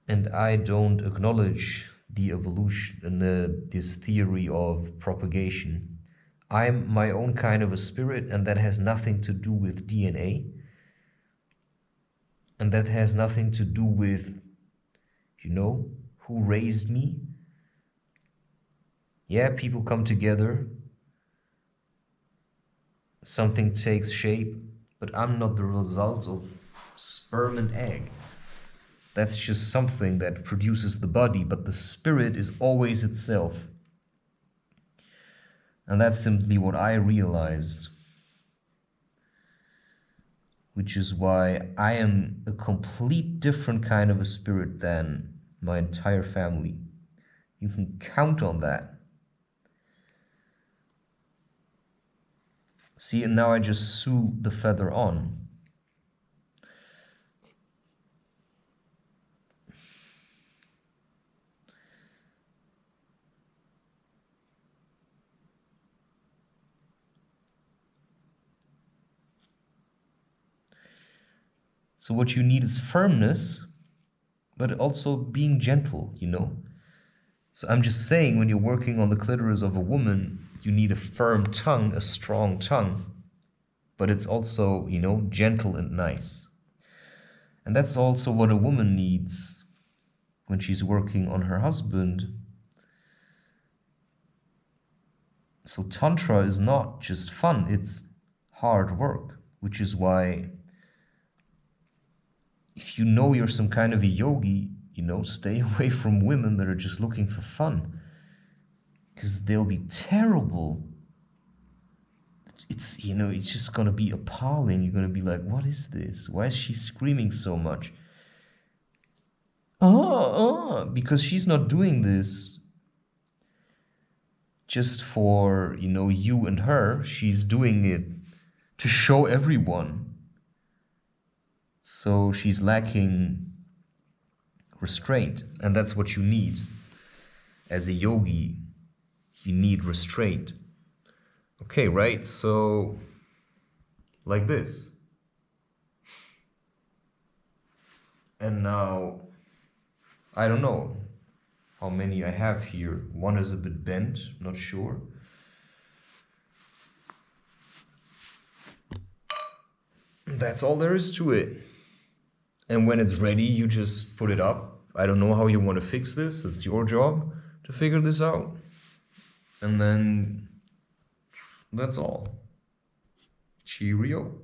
and I don't acknowledge the evolution, this theory of propagation. I'm my own kind of a spirit, and that has nothing to do with DNA. And that has nothing to do with, who raised me. Yeah, people come together, something takes shape, but I'm not the result of sperm and egg. That's just something that produces the body, but the spirit is always itself. And that's simply what I realized. Which is why I am a complete different kind of a spirit than my entire family. You can count on that. See, and now I just sew the feather on. So what you need is firmness, but also being gentle, So I'm just saying, when you're working on the clitoris of a woman, you need a firm tongue, a strong tongue, but it's also, gentle and nice. And that's also what a woman needs when she's working on her husband. So Tantra is not just fun, it's hard work, which is why if you know you're some kind of a yogi, stay away from women that are just looking for fun, because they'll be terrible. It's just gonna be appalling. You're gonna be like, what is this? Why is she screaming so much? Because she's not doing this just for, you and her. She's doing it to show everyone. So she's lacking restraint, and that's what you need. As a yogi, you need restraint. Okay, right? So, like this. And now, I don't know how many I have here. One is a bit bent, not sure. That's all there is to it. And when it's ready, you just put it up. I don't know how you want to fix this. It's your job to figure this out. And then that's all. Cheerio.